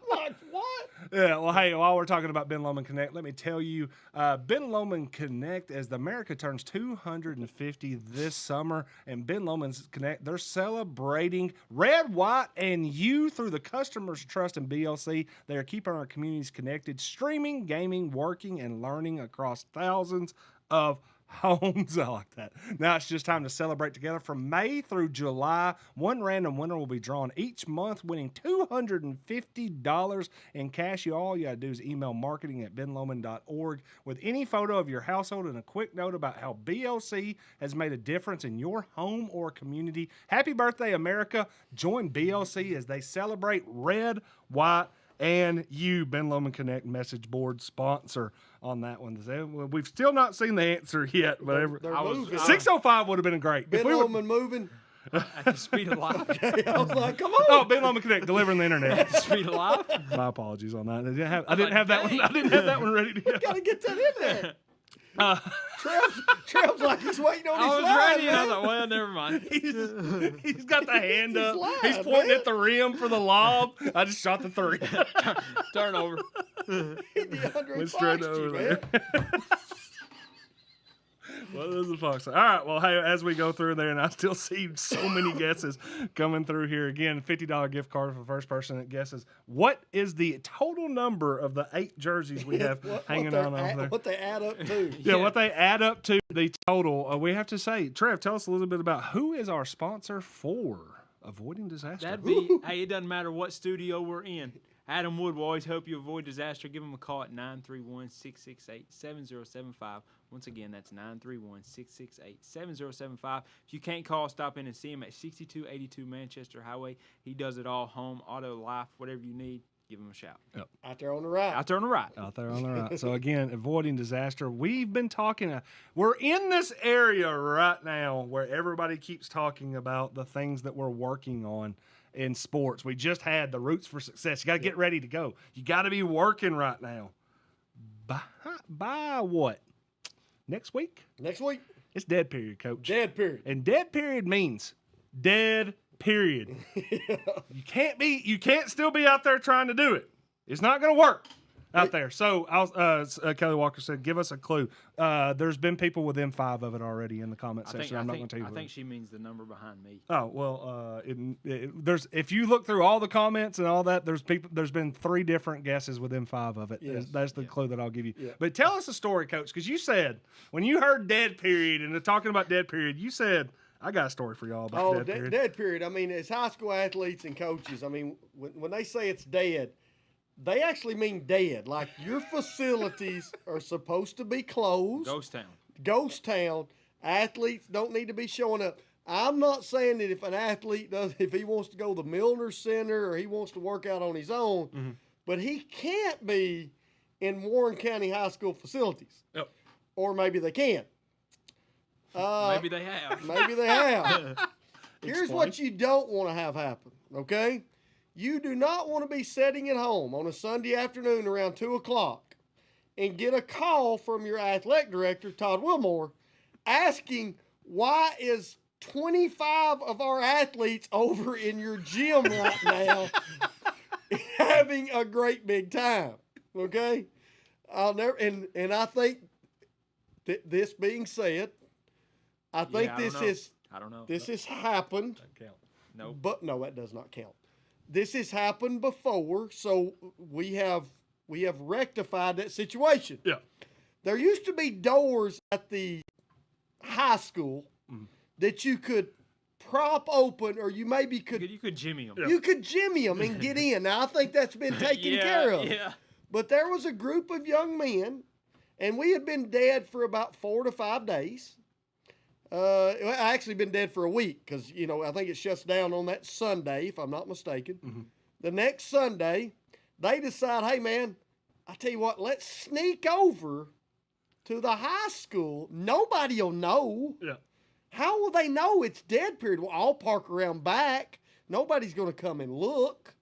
Like what? Yeah, well, hey, while we're talking about Ben Lomond Connect, let me tell you, Ben Lomond Connect, as the America turns 250 this summer, and Ben Lomond Connect, they're celebrating Red, White, and You through the customers' trust in BLC. They are keeping our communities connected, streaming, gaming, working, and learning across thousands of homes. I like that. Now it's just time to celebrate together. From May through July, one random winner will be drawn each month, winning $250 in cash. All you got to do is email marketing@benlomond.org with any photo of your household and a quick note about how BLC has made a difference in your home or community. Happy birthday, America. Join BLC as they celebrate Red, White, and You. Ben Lomond Connect message board sponsor on that one. We've still not seen the answer yet, but they're moving. 6:05 would have been great. Ben Lomond moving at the speed of light. I was like, come on. Oh, Ben Lomond Connect delivering the internet at the speed of light. My apologies on that. I didn't have that one. I didn't have that one ready to go. You gotta get that in there. Trev's like he's waiting on his line. I was ready, and I thought, well, never mind. He's got the hand up. He's pointing at the rim for the lob. I just shot the three. Turnover. Went straight over there. Well, this is Fox. All right. Well, hey, as we go through there, and I still see so many guesses coming through here. Again, $50 gift card for the first person that guesses. What is the total number of the 8 jerseys we have hanging on over there? What they add up to. Yeah, what they add up to, the total. We have to say, Trev, tell us a little bit about who is our sponsor for Avoiding Disaster. That'd be, hey, it doesn't matter what studio we're in. Adam Wood will always help you avoid disaster. Give him a call at 931-668-7075. Once again, that's 931-668-7075. If you can't call, stop in and see him at 6282 Manchester Highway. He does it all, home, auto, life, whatever you need. Give him a shout. Yep. Out there on the right. Out there on the right. Out there on the right. So, again, avoiding disaster. We've been talking. We're in this area right now where everybody keeps talking about the things that we're working on in sports. We just had the Roots for Success. You got to get ready to go. You got to be working right now. By what? Next week? Next week. It's dead period, Coach. Dead period. And dead period means dead period. You can't still be out there trying to do it. It's not going to work out there. So Kelly Walker said, give us a clue. There's been people within 5 of it already in the comment section. I'm not going to tell you. I think she means the number behind me. Oh, well, there's, if you look through all the comments and all that, there's been 3 different guesses within 5 of it. Yes. That's the clue that I'll give you. Yeah. But tell us a story, Coach, because you said when you heard dead period and talking about dead period, you said, I got a story for y'all about dead period. Dead period. I mean, as high school athletes and coaches, I mean, when they say it's dead, they actually mean dead. Like, your facilities are supposed to be closed. Ghost town. Ghost town. Athletes don't need to be showing up. I'm not saying that if an athlete if he wants to go to the Milner Center or he wants to work out on his own, but he can't be in Warren County High School facilities. Yep. Or maybe they can. Maybe they have. Maybe they have. Here's what you don't want to have happen, okay? You do not want to be sitting at home on a Sunday afternoon around 2 o'clock and get a call from your athletic director, Todd Wilmore, asking why is 25 of our athletes over in your gym right now having a great big time. Okay, I'll never. And I think this being said, I think I don't know. This has happened. Doesn't count. No. But no, that does not count. This has happened before, so we have rectified that situation. Yeah. There used to be doors at the high school that you could prop open, or you maybe could jimmy them. You could jimmy them and get in. Now I think that's been taken care of. Yeah. But there was a group of young men, and we had been dead for about 4 to 5 days. I actually been dead for a week because, I think it shuts down on that Sunday, if I'm not mistaken. Mm-hmm. The next Sunday, they decide, hey, man, I tell you what, let's sneak over to the high school. Nobody will know. Yeah. How will they know it's dead period? Well, I'll park around back. Nobody's going to come and look.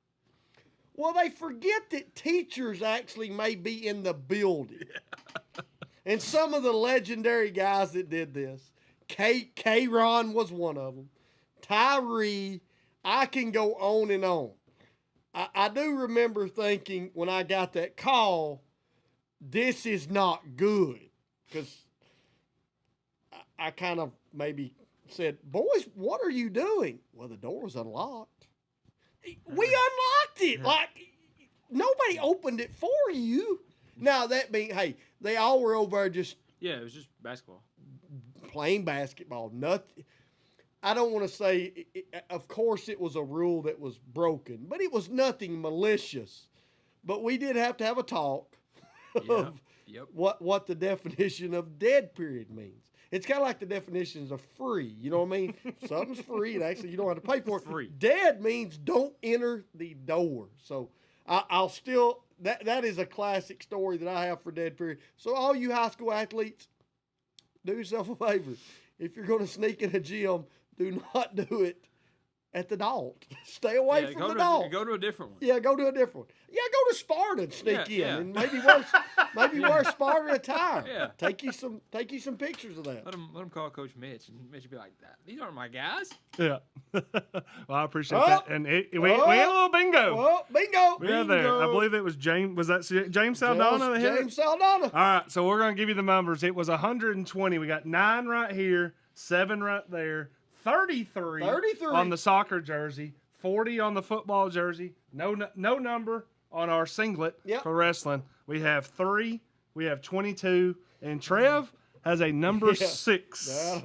Well, they forget that teachers actually may be in the building. Yeah. And some of the legendary guys that did this, K-Ron was one of them. Tyree, I can go on and on. I do remember thinking when I got that call, this is not good. Because I kind of maybe said, boys, what are you doing? Well, the door was unlocked. We unlocked it. Like, nobody opened it for you. Now, that being, hey, they all were over there just. Yeah, it was just basketball. Playing basketball. Nothing. I don't want to say, of course, it was a rule that was broken, but it was nothing malicious. But we did have to have a talk of what the definition of dead period means. It's kind of like the definitions of free. You know what I mean? Something's free, and actually you don't have to pay for it. Free. Dead means don't enter the door. So I'll still, that is a classic story that I have for dead period. So all you high school athletes, do yourself a favor. If you're going to sneak in a gym, do not do it at the Dalt. Stay away from the Dalt. Go to a different one. Yeah, go to a different one. Yeah, go to Sparta and sneak in, and maybe wear Sparta attire. Yeah. Take you some pictures of that. Let him call Coach Mitch, and Mitch will be like, "These aren't my guys." Yeah. Well, I appreciate that. And we had a little bingo. Oh, bingo. We had there. I believe it was James. Was that James Saldana that hit it? James Saldana. All right, so we're going to give you the numbers. It was 120. We got 9 right here, 7 right there, 33 on the soccer jersey, 40 on the football jersey, no number on our singlet for wrestling. We have 3, we have 22, and Trev has a number 6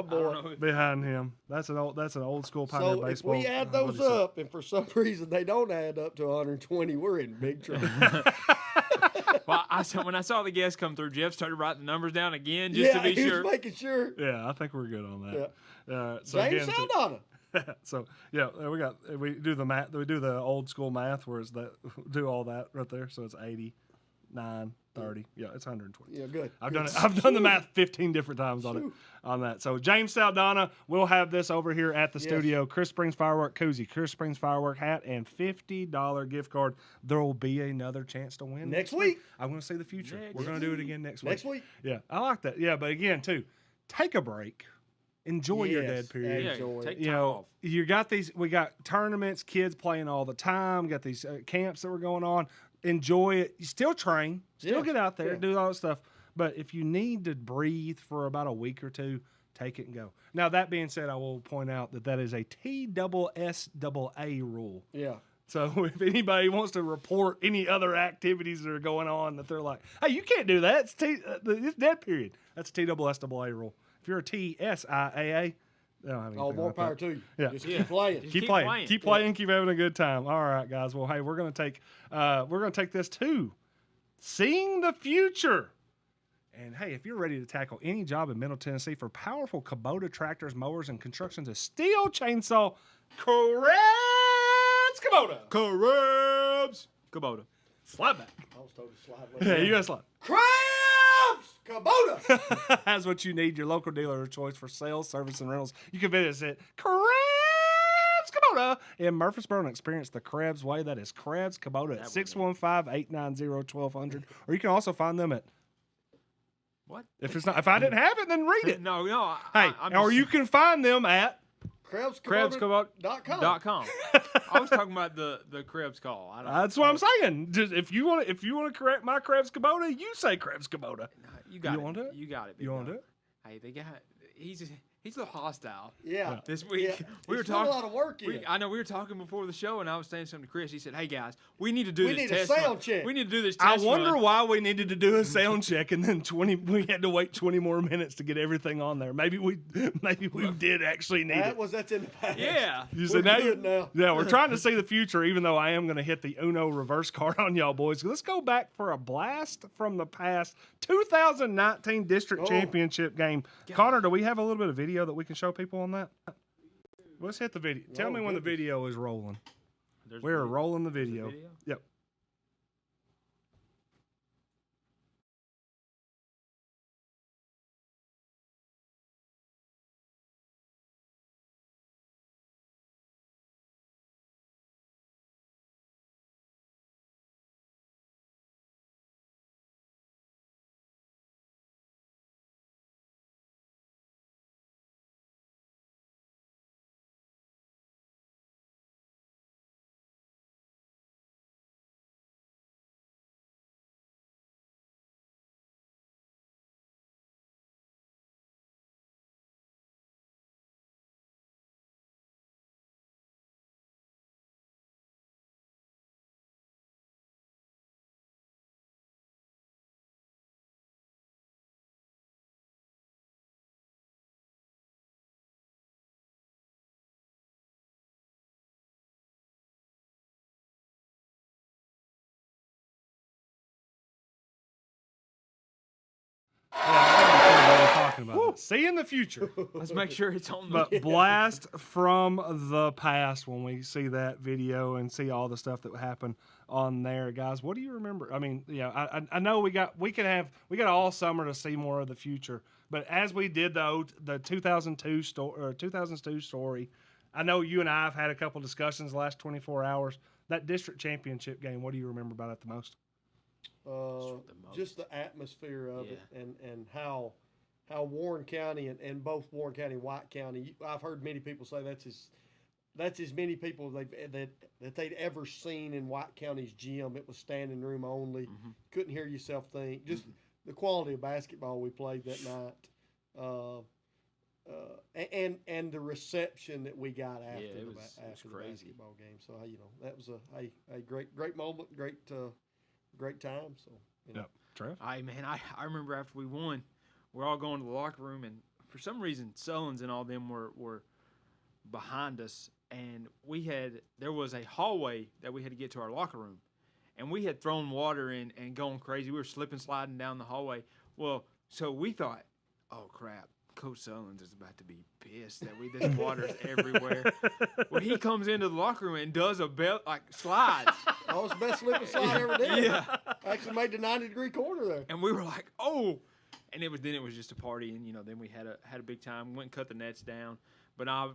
behind him. That's an old school Pioneer baseball. If we add those up, and for some reason they don't add up to 120, we're in big trouble. Well, when I saw the guests come through, Jeff started writing the numbers down again just to be sure. Yeah, he was making sure. Yeah, I think we're good on that. Yeah. So James Saldana. So we do the math. We do the old school math, where it's that do all that right there. So it's 80, 9, 30. Yeah, it's 120. Yeah, good. I've done it. I've done the math 15 different times on that. So James Saldana, we'll have this over here at the studio. Chris Springs Firework koozie, Chris Springs Firework hat, and $50 gift card. There will be another chance to win next week. I'm going to see the future. We're going to do it again next week. Next week. Yeah, I like that. Yeah, but again, too, take a break. Enjoy your dead period. Take time off. You got we got tournaments, kids playing all the time. Got these camps that were going on. Enjoy it. You still train, still get out there, do all that stuff. But if you need to breathe for about a week or two, take it and go. Now, that being said, I will point out that is a TSSAA rule. Yeah. So if anybody wants to report any other activities that are going on that they're like, hey, you can't do that. It's dead period. That's a TSSAA rule. If you're a TSIAA, they don't have anything more power to you. Yeah. Just keep playing. Keep playing. Keep playing. Keep having a good time. All right, guys. Well, hey, we're gonna take this to Seeing the Future. And hey, if you're ready to tackle any job in Middle Tennessee for powerful Kubota tractors, mowers, and construction to steel chainsaw, Krebs Kubota. Krebs Kubota. Slide back. I was told to slide. Yeah, you gotta slide. Krebs Kubota. That's what you need. Your local dealer of choice for sales, service, and rentals. You can visit us at Krebs Kubota in Murfreesboro and experience the Krebs way. That is Krebs Kubota at 615-890-1200. Or you can also find them at what? If I didn't have it, then read it. No. Hey, or you can find them at KrebsKubota.com. I was talking about the Krebs call. That's what I'm saying. Just if you want to correct my Krebs Kubota, you say Krebs Kubota. You got it. Want it? You got it. You want it? Hey, the guy, he's a little hostile. Yeah. This week we were talking. A lot of work in. I know we were talking before the show, and I was saying something to Chris. He said, "Hey guys, we need to do this test. We need a sound check. We need to do this test. I wonder why we needed to do a sound check, and then we had to wait 20 more minutes to get everything on there. Maybe we did actually need it. That's in the past. Yeah. You said now. Yeah, we're trying to see the future, even though I am going to hit the Uno reverse card on y'all boys. Let's go back for a blast from the past 2019 district championship game. God. Connor, do we have a little bit of video that we can show people on that? Let's hit the video. Tell me when the video is rolling. We're rolling the video. Yep. About see in the future. Let's make sure it's on. But blast from the past when we see that video and see all the stuff that happened on there, guys. What do you remember? I mean, yeah, I know we got all summer to see more of the future. But as we did the 2002 story, I know you and I have had a couple discussions the last 24 hours. That district championship game. What do you remember about it the most? Just the atmosphere of it and how Warren County and both Warren County and White County. I've heard many people say that's as many people that they'd ever seen in White County's gym. It was standing room only. Mm-hmm. Couldn't hear yourself think. Just the quality of basketball we played that night, and the reception that we got after the basketball game. So that was a great moment, great time. So Trev? Man, I remember after we won, we're all going to the locker room, and for some reason, Sullins and all them were behind us, and there was a hallway that we had to get to our locker room, and we had thrown water in and gone crazy. We were sliding down the hallway. Well, so we thought, oh crap, Coach Sullins is about to be pissed that this water's everywhere. Well, he comes into the locker room and does slides. That was the best slip and slide I ever did. Yeah, actually made the 90-degree corner there. And we were like, oh. And it was just a party, and then we had a big time. Went and cut the nets down, but our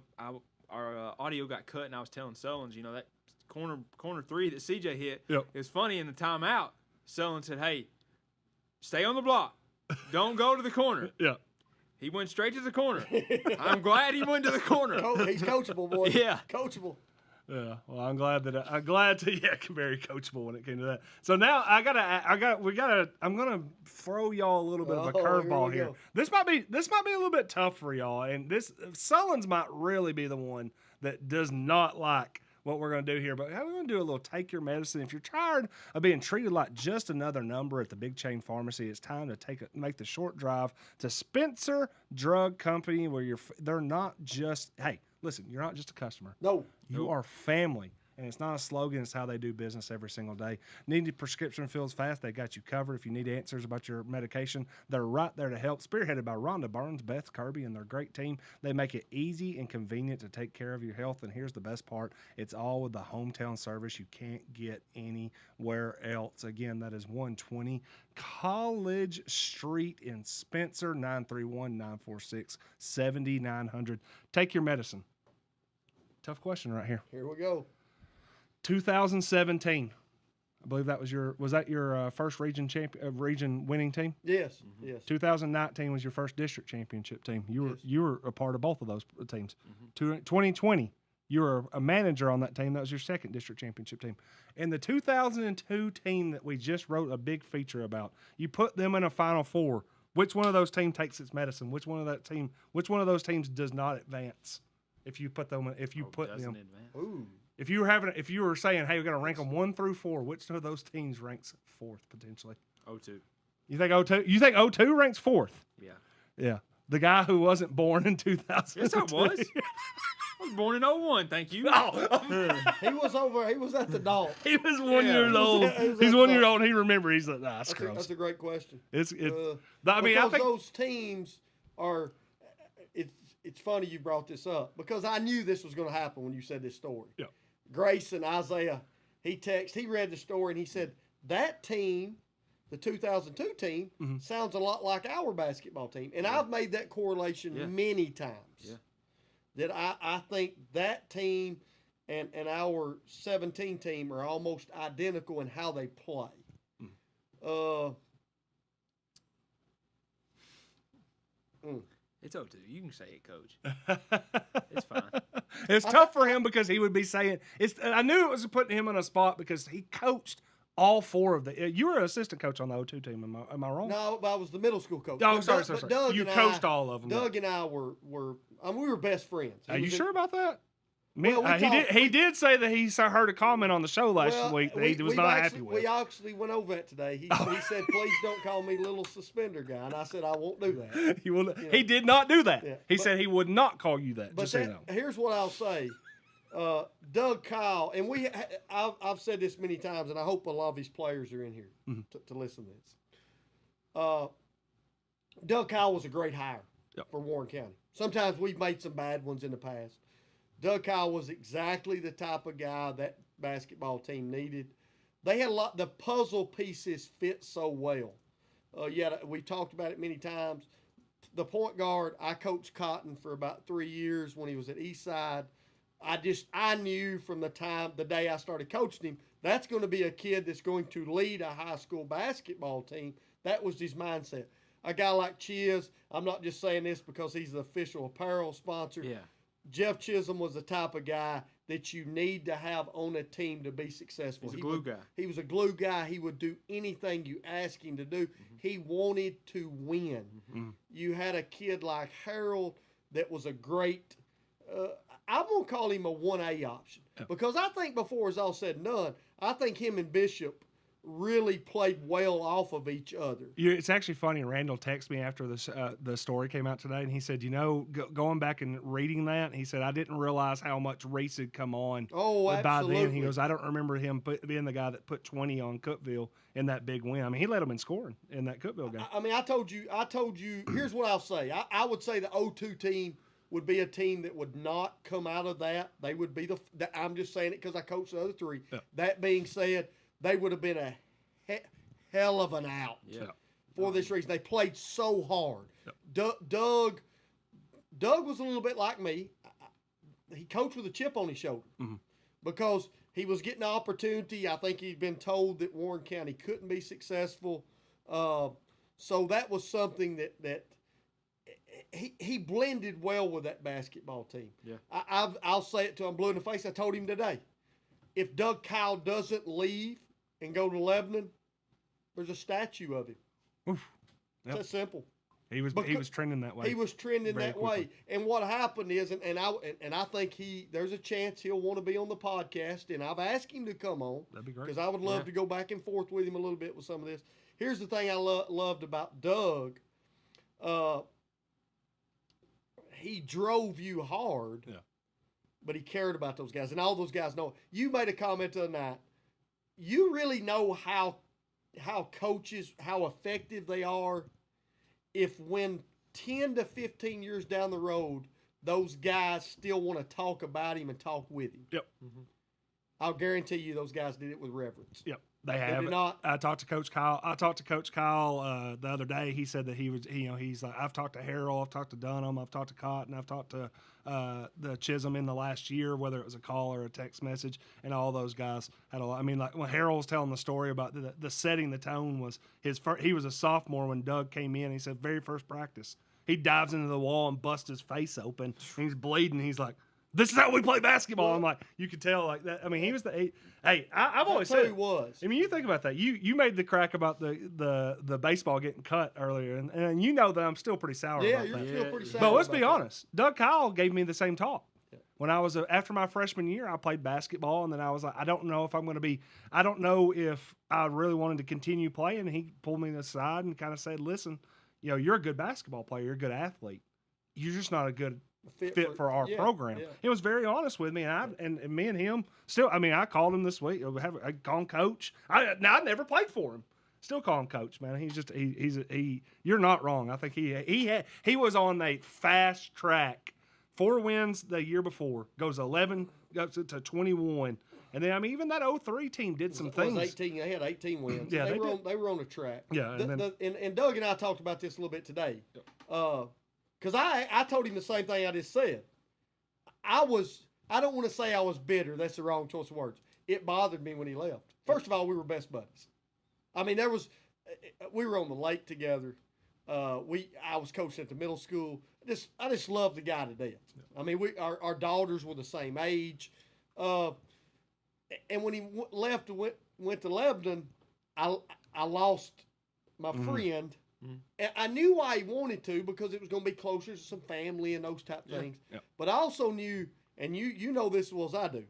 audio got cut, and I was telling Sullins, that corner three that CJ hit. Yep. It was funny in the timeout. Sullins said, "Hey, stay on the block, don't go to the corner." Yeah. He went straight to the corner. I'm glad he went to the corner. He's coachable, boy. Yeah, coachable. Yeah, well, I'm glad to very coachable when it came to that. So now I'm gonna throw y'all a little bit of a curveball here. This might be a little bit tough for y'all, and Sullins might really be the one that does not like what we're going to do here. But we're going to do a little take your medicine. If you're tired of being treated like just another number at the big chain pharmacy, it's time to make the short drive to Spencer Drug Company, where they're not just, hey, listen, you're not just a customer. No. You are family. And it's not a slogan. It's how they do business every single day. Need a prescription fills fast? They got you covered. If you need answers about your medication, they're right there to help. Spearheaded by Rhonda Burns, Beth Kirby, and their great team. They make it easy and convenient to take care of your health. And here's the best part. It's all with the hometown service you can't get anywhere else. Again, that is 120 College Street in Spencer, 931-946-7900. Take your medicine. Tough question right here. Here we go. 2017. I believe that was your first region winning team? Yes, yes. 2019 was your first district championship team. You were a part of both of those teams. 2020, you were a manager on that team. That was your second district championship team. And the 2002 team that we just wrote a big feature about, you put them in a Final Four. Which one of those teams takes its medicine? Which one of those teams does not advance? If you put them, Ooh. If you were saying, hey, we're going to rank them 1 through 4, which of those teams ranks 4th potentially? 02. You think 02? You think 02 ranks 4th? Yeah. Yeah. The guy who wasn't born in 2000. Yes, I was. I was born in 01, thank you. Oh. He was at the Dalton. He was 1 year old. He's 1 year old and he remembers. He's like, nah, that's a great question. I think those teams are. It's funny you brought this up because I knew this was going to happen when you said this story. Yeah. Grace and Isaiah, he read the story and he said that team, the 2002 team, sounds a lot like our basketball team, and I've made that correlation many times. Yeah. That I think that team and our 17 team are almost identical in how they play. It's 02. You can say it, Coach. It's fine. It's tough for him because he would be saying I knew it was putting him in a spot because he coached all 4 of the. You were an assistant coach on the 02 team. Am I wrong? No, I was the middle school coach. Oh, sorry. You coached all of them. Doug and I were we were best friends. Are you sure about that? He did say that he heard a comment on the show last week that he was not happy with. We actually went over it today. He said, "Please don't call me little suspender guy," and I said, "I won't do that." He did not do that. Yeah. He said he would not call you that. Just so you know. Here's what I'll say: Doug Kyle, and I've said this many times, and I hope a lot of his players are in here to listen to this. Doug Kyle was a great hire for Warren County. Sometimes we've made some bad ones in the past. Doug Kyle was exactly the type of guy that basketball team needed. They had the puzzle pieces fit so well. We talked about it many times. The point guard, I coached Cotton for about 3 years when he was at Eastside. I knew from the day I started coaching him, that's going to be a kid that's going to lead a high school basketball team. That was his mindset. A guy like Chiz, I'm not just saying this because he's the official apparel sponsor. Yeah. Jeff Chisholm was the type of guy that you need to have on a team to be successful. He's a glue guy. He was a glue guy. He would do anything you asked him to do. He wanted to win. You had a kid like Harold that was a great I'm going to call him a 1A option because I think before it's all said and done, I think him and Bishop really played well off of each other. It's actually funny. Randall texted me after the story came out today, and he said, going back and reading that, he said, I didn't realize how much Reese had come on. Oh, absolutely. By then, he goes, I don't remember him being the guy that put 20 on Cookeville in that big win. I mean, he led them in scoring in that Cookeville game. I mean, I told you, here's what I'll say. I would say the 02 team would be a team that would not come out of that. They would be I'm just saying it because I coached the other 3. Yeah. That being said, they would have been a hell of an out for this reason. They played so hard. Doug was a little bit like me. He coached with a chip on his shoulder because he was getting an opportunity. I think he'd been told that Warren County couldn't be successful. So that was something that he blended well with that basketball team. Yeah. I'll say it till I'm blue in the face. I told him today, if Doug Kyle doesn't leave and go to Lebanon, there's a statue of him. Oof. Yep. It's that simple. He was trending that way. He was trending that way. And what happened is, and I think there's a chance he'll want to be on the podcast, and I've asked him to come on. That'd be great. Because I would love to go back and forth with him a little bit with some of this. Here's the thing I loved about Doug. He drove you hard, but he cared about those guys. And all those guys know. You made a comment the other night. You really know how coaches, how effective they are if when 10 to 15 years down the road, those guys still want to talk about him and talk with him. Yep. I'll guarantee you those guys did it with reverence. Yep. They have. Did not. I talked to Coach Kyle. The other day. He said that he's like, I've talked to Harrell, I've talked to Dunham, I've talked to Cotton, I've talked to the Chisholm in the last year, whether it was a call or a text message, and all those guys had a lot. I mean, like when Harrell was telling the story about the setting the tone was he was a sophomore when Doug came in. He said very first practice, he dives into the wall and busts his face open. And he's bleeding. He's like, this is how we play basketball. I'm like, you could tell like that. I mean, he was I've always said he was. I mean, you think about that. You made the crack about the baseball getting cut earlier, and you know that I'm still pretty sour about that. Yeah, you're still pretty sour. But let's be honest. Doug Kyle gave me the same talk. Yeah. When I was after my freshman year, I played basketball, and then I was like, I don't know if I'm going to be. I don't know if I really wanted to continue playing. And he pulled me aside and kind of said, "Listen, you're a good basketball player. You're a good athlete. You're just not a good fit for our program." Yeah. He was very honest with me, and me and him still. I mean, I called him this week. I call him coach. I never played for him. Still call him coach, man. He's just he. You're not wrong. I think he was on a fast track. 4 wins the year before, goes 11, goes to 21. And then, I mean, even that 03 team did some things. 18, they had 18 wins. Yeah, they were on a track. Yeah. And Doug and I talked about this a little bit today. Because I told him the same thing I just said. I don't want to say I was bitter. That's the wrong choice of words. It bothered me when he left. First of all, we were best buddies. I mean, we were on the lake together. I was coaching at the middle school. I just loved the guy to death. I mean, our daughters were the same age. And when he left and went to Lebanon, I lost my friend. Mm-hmm. And I knew why he wanted to, because it was going to be closer to some family and those type of things. Yeah. But I also knew, and you know this as well as I do,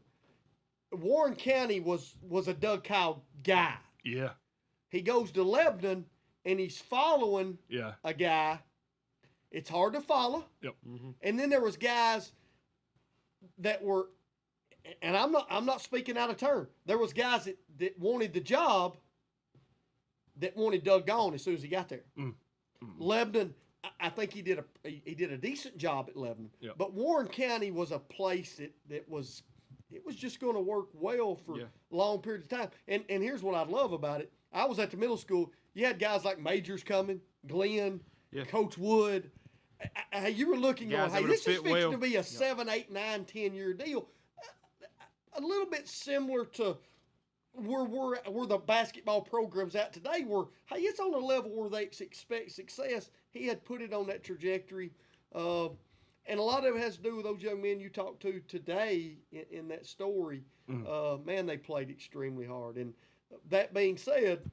Warren County was a Doug Kyle guy. Yeah. He goes to Lebanon, and he's following a guy. It's hard to follow. Yep. Mm-hmm. And then there was guys that were, and I'm not speaking out of turn. There was guys that wanted the job, that wanted Doug gone as soon as he got there. Mm-hmm. Lebanon, I think he did a decent job at Lebanon. Yep. But Warren County was a place that was just going to work well for a long period of time. And here's what I love about it. I was at the middle school. You had guys like Majors coming, Glenn, Coach Wood. You were looking going, hey, this is fixing to be a 7, 8, 9, 10-year deal. A little bit similar to where the basketball program's at today, where, hey, it's on a level where they expect success. He had put it on that trajectory. And a lot of it has to do with those young men you talked to today in that story. Mm-hmm. Man, they played extremely hard. And that being said,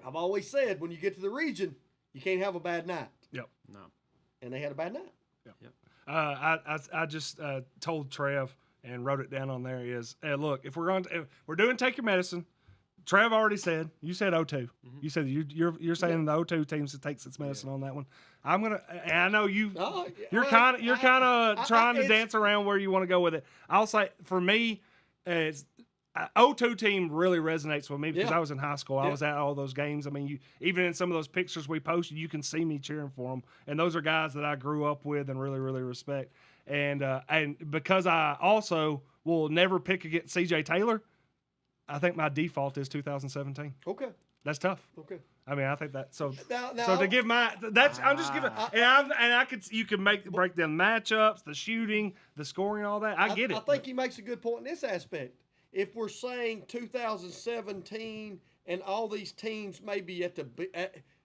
I've always said, when you get to the region, you can't have a bad night. Yep. No. And they had a bad night. Yep. I just told Trev and wrote it down on there is, look, if we're doing take your medicine, Trev already said, you said 0-2. Mm-hmm. You said you're saying the 0-2 teams takes its medicine on that one. I'm gonna, and I know you're kind of trying to dance around where you want to go with it. I'll say for me, it's 0-2 team really resonates with me because I was in high school. I was at all those games. I mean, even in some of those pictures we posted, you can see me cheering for them. And those are guys that I grew up with and really, really respect. And because I also will never pick against C.J. Taylor, I think my default is 2017. Okay. That's tough. Okay. I mean, I think that so. Now, so to give I'm just giving, you can break down matchups, the shooting, the scoring, all that. I get it. I think he makes a good point in this aspect. If we're saying 2017 and all these teams maybe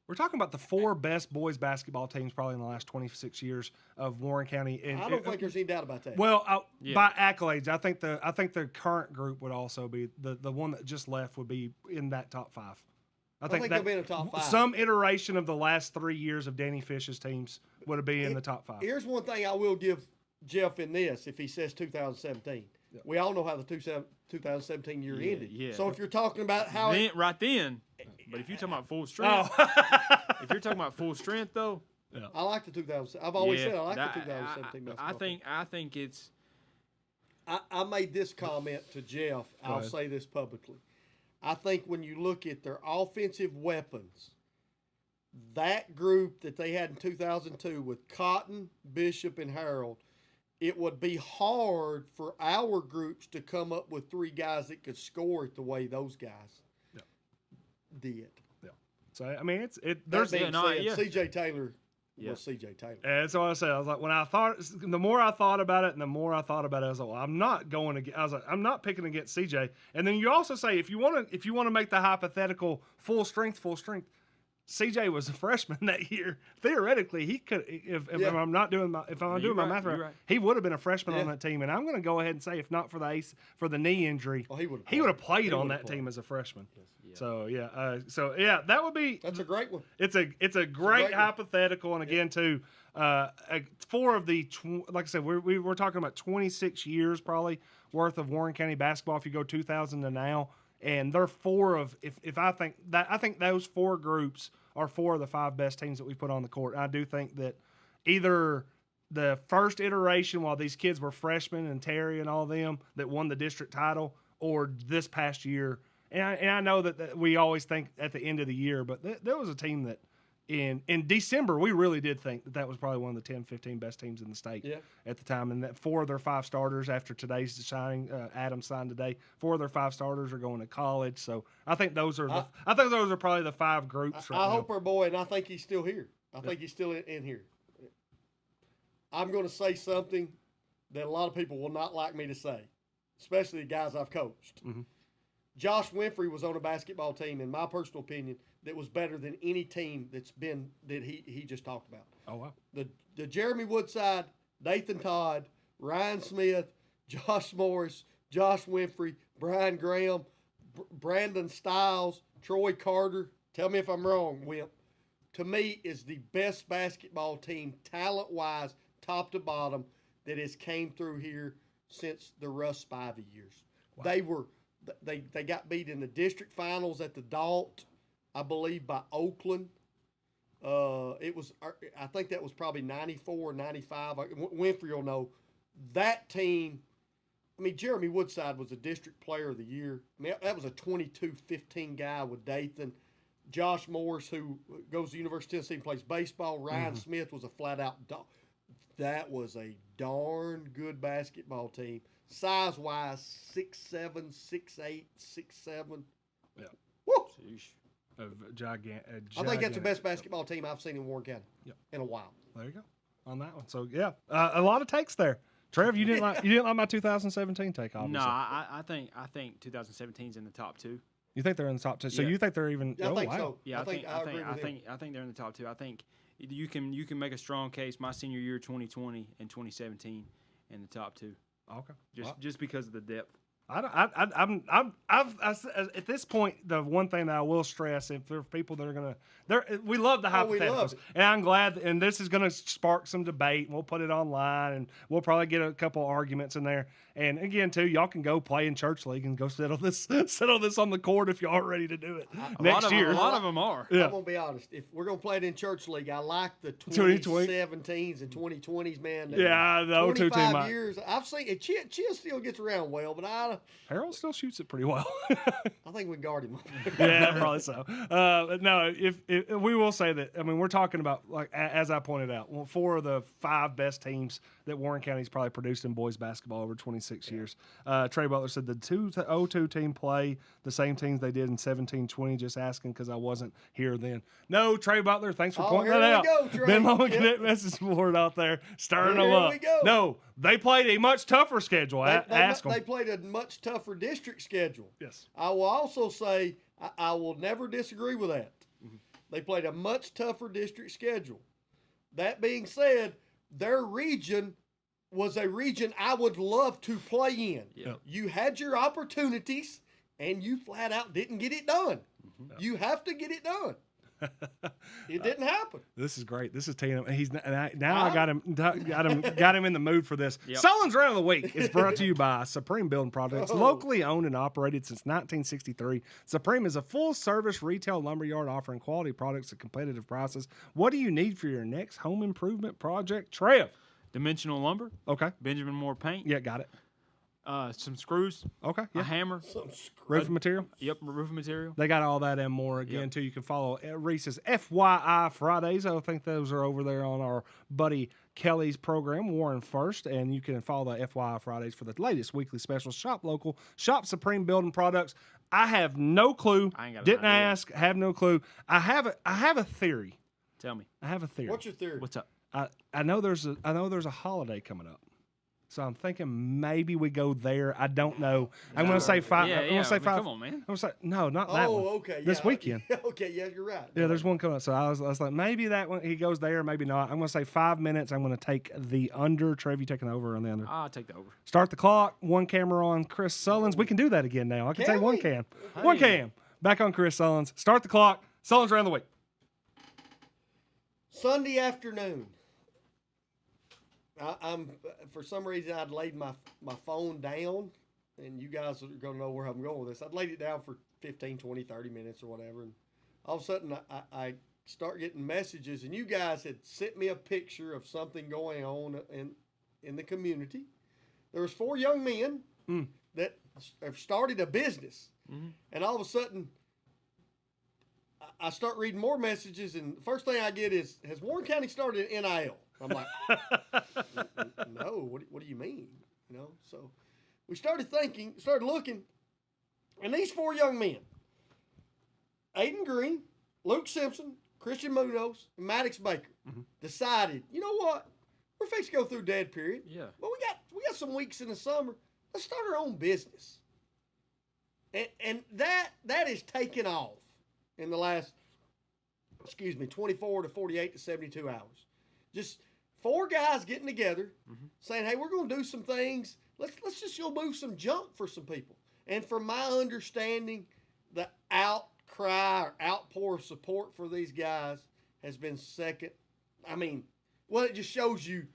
we're talking about the 4 best boys basketball teams probably in the last 26 years of Warren County. And I don't think there's any doubt about that. Well, by accolades, I think the current group would also be the one that just left would be in that top 5. I think they'll be in the top 5. Some iteration of the last 3 years of Danny Fish's teams would be in the top 5. Here's one thing I will give Jeff in this if he says 2017. Yep. We all know how the 2017 year ended. Yeah. So if you're talking about how right then, but if you're talking about full strength, if you're talking about full strength though, I like the 2000. I've always said I like the 2017. I think it's. I made this comment to Jeff. I'll say this publicly. I think when you look at their offensive weapons, that group that they had in 2002 with Cotton, Bishop, and Harold, it would be hard for our groups to come up with 3 guys that could score it the way those guys. did. Yeah. So I mean, there's C.J. Taylor. Yeah. Was C.J. Taylor. And that's what I said. I was like, the more I thought about it, and the more I thought about it, I was like, well, I'm not picking against C.J. And then you also say, if you want to make the hypothetical full strength, C.J. was a freshman that year. Theoretically, he could, if I'm doing my math right, he would have been a freshman on that team. And I'm going to go ahead and say, if not for the knee injury, he would have played on that team as a freshman. Yes. Yeah. So that would be. That's a great one. It's a great hypothetical, and again too, 4 of the like I said, we're talking about 26 years probably worth of Warren County basketball if you go 2000 to now, and they're 4 of I think those 4 groups are 4 of the 5 best teams that we put on the court. I do think that either the first iteration while these kids were freshmen and Terry and all them that won the district title, or this past year. And I know that we always think at the end of the year, but there was a team that in December, we really did think that was probably one of the 10, 15 best teams in the state at the time. And that 4 of their 5 starters after today's signing, Adam signed today, 4 of their 5 starters are going to college. So I think those are probably the 5 groups. I hope our boy, and I think he's still here. I think he's still in here. I'm going to say something that a lot of people will not like me to say, especially the guys I've coached. Mm-hmm. Josh Winfrey was on a basketball team, in my personal opinion, that was better than any team that he just talked about. Oh, wow. The Jeremy Woodside, Nathan Todd, Ryan Smith, Josh Morris, Josh Winfrey, Brian Graham, Brandon Stiles, Troy Carter. Tell me if I'm wrong, Wimp. To me, is the best basketball team, talent-wise, top to bottom, that has came through here since the Russ Spivey years. Wow. They got beat in the district finals at the Dalt, I believe, by Oakland. I think that was probably 94 or 95. Winfrey will know. That team, I mean, Jeremy Woodside was a district player of the year. I mean, that was a 22-15 guy with Dathan. Josh Morris, who goes to the University of Tennessee and plays baseball. Ryan Smith was a flat-out dog. That was a darn good basketball team. Size-wise, 6'7", 6'8", 6'7". Yeah. Woo! Gigantic. I think that's the best basketball team I've seen in Warren County in a while. There you go on that one. So yeah, a lot of takes there. Trev, you didn't like my 2017 take, obviously. No, I think 2017's in the top 2. You think they're in the top 2? So you think they're even? I think wow. so. Yeah, I think they're in the top 2. I think you can make a strong case. My senior year, 2020 and 2017, in the top 2. Okay. Just because of the depth. At this point, the one thing that I will stress, if there are people that are we love the hypotheticals, and I'm glad, and this is gonna spark some debate, and we'll put it online, and we'll probably get a couple arguments in there. And again, too, y'all can go play in church league and go settle this on the court if y'all are ready to do it next year. A lot of them are. Yeah. I'm gonna be honest. If we're gonna play it in church league, I like the 2017s and 2020s, man. Yeah, the 02 team. Years. I've seen it. Chia still gets around well, but Harold still shoots it pretty well. I think we guard him. Yeah, probably so. No, if we will say that, I mean, we're talking about, like, as I pointed out, 4 of the 5 best teams that Warren County's probably produced in boys basketball over 26 years. Trey Butler said the 02 team play the same teams they did in 17-20, just asking because I wasn't here then. No, Trey Butler, thanks for pointing that out. Ben Loman Cadet message board out there, stirring them up. No, they played a much tougher schedule. Ask them. They played a much tougher district schedule. Yes. I will also say I will never disagree with that. Mm-hmm. They played a much tougher district schedule. That being said, their region was a region I would love to play in. Yeah. You had your opportunities, and you flat out didn't get it done. Mm-hmm. You have to get it done. It didn't happen. This is great. This is taking him. I got him in the mood for this. Yep. Sullivan's Round of the Week is brought to you by Supreme Building Products, locally owned and operated since 1963. Supreme is a full-service retail lumberyard offering quality products at competitive prices. What do you need for your next home improvement project, Trev? Dimensional lumber. Okay. Benjamin Moore paint. Yeah, got it. Some screws. Okay. Yeah. A hammer. Roofing material. Yep, roofing material. They got all that and more again too. You can follow Reese's FYI Fridays. I think those are over there on our buddy Kelly's program, Warren First, and you can follow the FYI Fridays for the latest weekly specials. Shop local. Shop Supreme Building Products. I have no clue. I ain't got Didn't ask. Have no clue. I have a theory. Tell me. I have a theory. What's your theory? What's up? I know there's a holiday coming up. So I'm thinking maybe we go there. I don't know. I'm going to say 5. Yeah, I'm going to say 5. Come on, man. I'm going to say no, not that one. Oh, okay. This weekend. Okay, yeah, you're right. Yeah, there's one coming up. So I was like, maybe that one he goes there, maybe not. I'm going to say 5 minutes. I'm going to take the under. Trev, you taking the over on the under? I'll take the over. Start the clock. One camera on Chris Sullins. We can do that again now. I can say one cam. Hey. One cam. Back on Chris Sullins. Start the clock. Sullins around the week. Sunday afternoon. I'm for some reason I'd laid my phone down, and you guys are going to know where I'm going with this. I'd laid it down for 15, 20, 30 minutes or whatever, and all of a sudden I start getting messages, and you guys had sent me a picture of something going on in the community. There was 4 young men that have started a business, and all of a sudden I start reading more messages, and the first thing I get is, has Warren County started an NIL? I'm like, no, what do you mean? You know, so we started looking, and these 4 young men, Aiden Green, Luke Simpson, Christian Munoz, and Maddox Baker, decided, you know what? We're fixing to go through dead period. Yeah. But we got some weeks in the summer. Let's start our own business. And that has taken off in the last, 24 to 48 to 72 hours. Just 4 guys getting together, saying, hey, we're going to do some things. Let's just go move some junk for some people. And from my understanding, the outcry or outpour of support for these guys has been second. I mean, well, it just shows you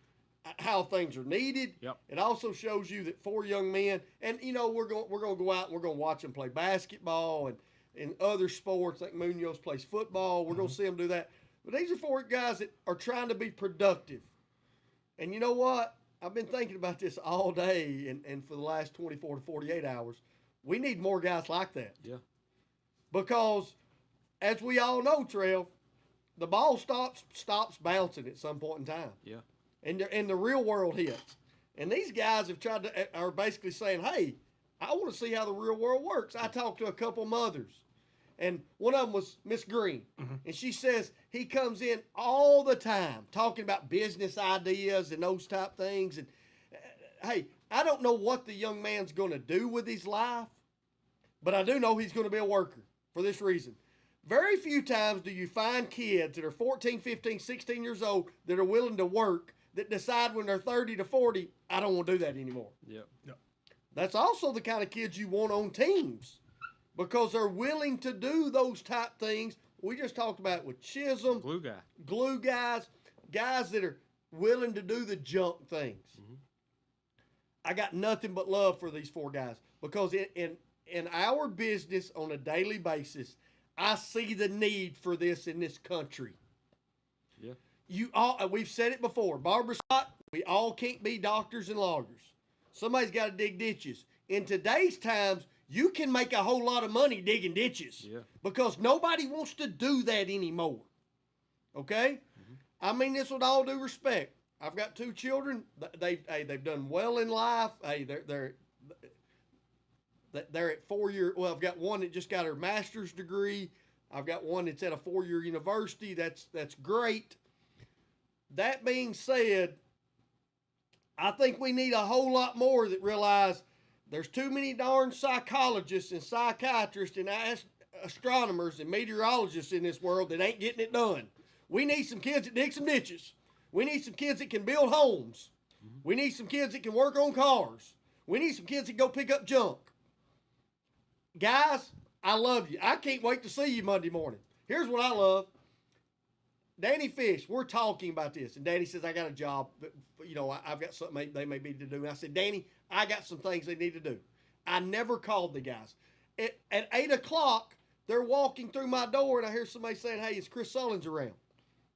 how things are needed. Yep. It also shows you that 4 young men, and you know, we're going to go out and we're going to watch them play basketball and other sports like Munoz plays football. We're going to see them do that. But these are 4 guys that are trying to be productive. And you know what? I've been thinking about this all day and for the last 24 to 48 hours. We need more guys like that. Yeah. Because, as we all know, Trev, the ball stops bouncing at some point in time. Yeah. And the real world hits. And these guys are basically saying, hey, I want to see how the real world works. I talked to a couple mothers. And one of them was Miss Green. And she says he comes in all the time talking about business ideas and those type things. And, hey, I don't know what the young man's going to do with his life, but I do know he's going to be a worker for this reason. Very few times do you find kids that are 14, 15, 16 years old that are willing to work that decide when they're 30 to 40, I don't want to do that anymore. Yep. That's also the kind of kids you want on teams, because they're willing to do those type things. We just talked about it with Chisholm. Glue guys that are willing to do the junk things. I got nothing but love for these 4 guys, because in our business on a daily basis, I see the need for this in this country. Yeah. We've said it before. Barbara Scott, we all can't be doctors and lawyers. Somebody's got to dig ditches. In today's times, you can make a whole lot of money digging ditches, because nobody wants to do that anymore. Okay? I mean this with all due respect. I've got 2 children. They've done well in life. Hey, they're at 4-year. Well, I've got one that just got her master's degree. I've got one that's at a 4-year university. That's great. That being said, I think we need a whole lot more that realize there's too many darn psychologists and psychiatrists and astronomers and meteorologists in this world that ain't getting it done. We need some kids that dig some ditches. We need some kids that can build homes. We need some kids that can work on cars. We need some kids that go pick up junk. Guys, I love you. I can't wait to see you Monday morning. Here's what I love. Danny Fish, we're talking about this, and Danny says, I got a job, but, you know, I've got something they may need to do. And I said, Danny, I got some things they need to do. I never called the guys. At 8 o'clock, they're walking through my door, and I hear somebody saying, hey, is Chris Sullins around?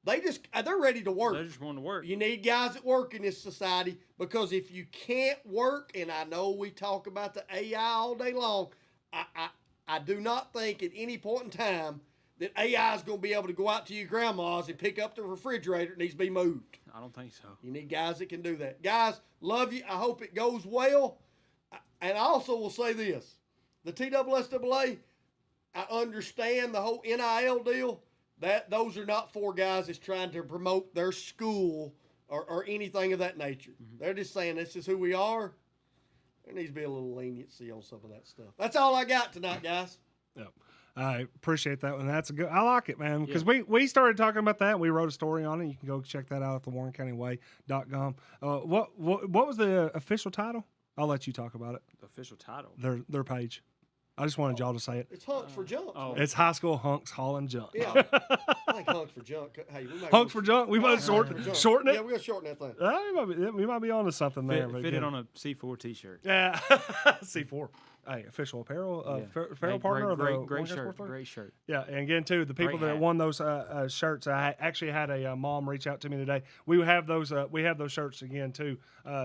They're ready to work. They just want to work. You need guys that work in this society, because if you can't work, and I know we talk about the AI all day long, I do not think at any point in time that AI is going to be able to go out to your grandma's and pick up the refrigerator that needs to be moved. I don't think so. You need guys that can do that. Guys, love you. I hope it goes well. And I also will say this. the TSSAA, I understand the whole NIL deal. That those are not 4 guys that's trying to promote their school or anything of that nature. Mm-hmm. They're just saying this is who we are. There needs to be a little leniency on some of that stuff. That's all I got tonight, guys. Yep. I appreciate that one. That's a good. I like it, man, because we started talking about that. We wrote a story on it. You can go check that out at the WarrenCountyWay.com. What was the official title? I'll let you talk about it. The official title. Their page. I just wanted y'all to say it. It's Hunks for Junk. It's High School Hunks Hauling Junk. Yeah. I like Hunks for Junk. Hey, Hunks for Junk. We might shorten it. Yeah, we're going to shorten that thing. We might be on to something there. Fit it on a C4 t-shirt. Yeah. C4. Hey, official apparel partner of the great shirt. Great shirt. Yeah, and again too, the people that won those shirts. I actually had a mom reach out to me today. We have those shirts again too.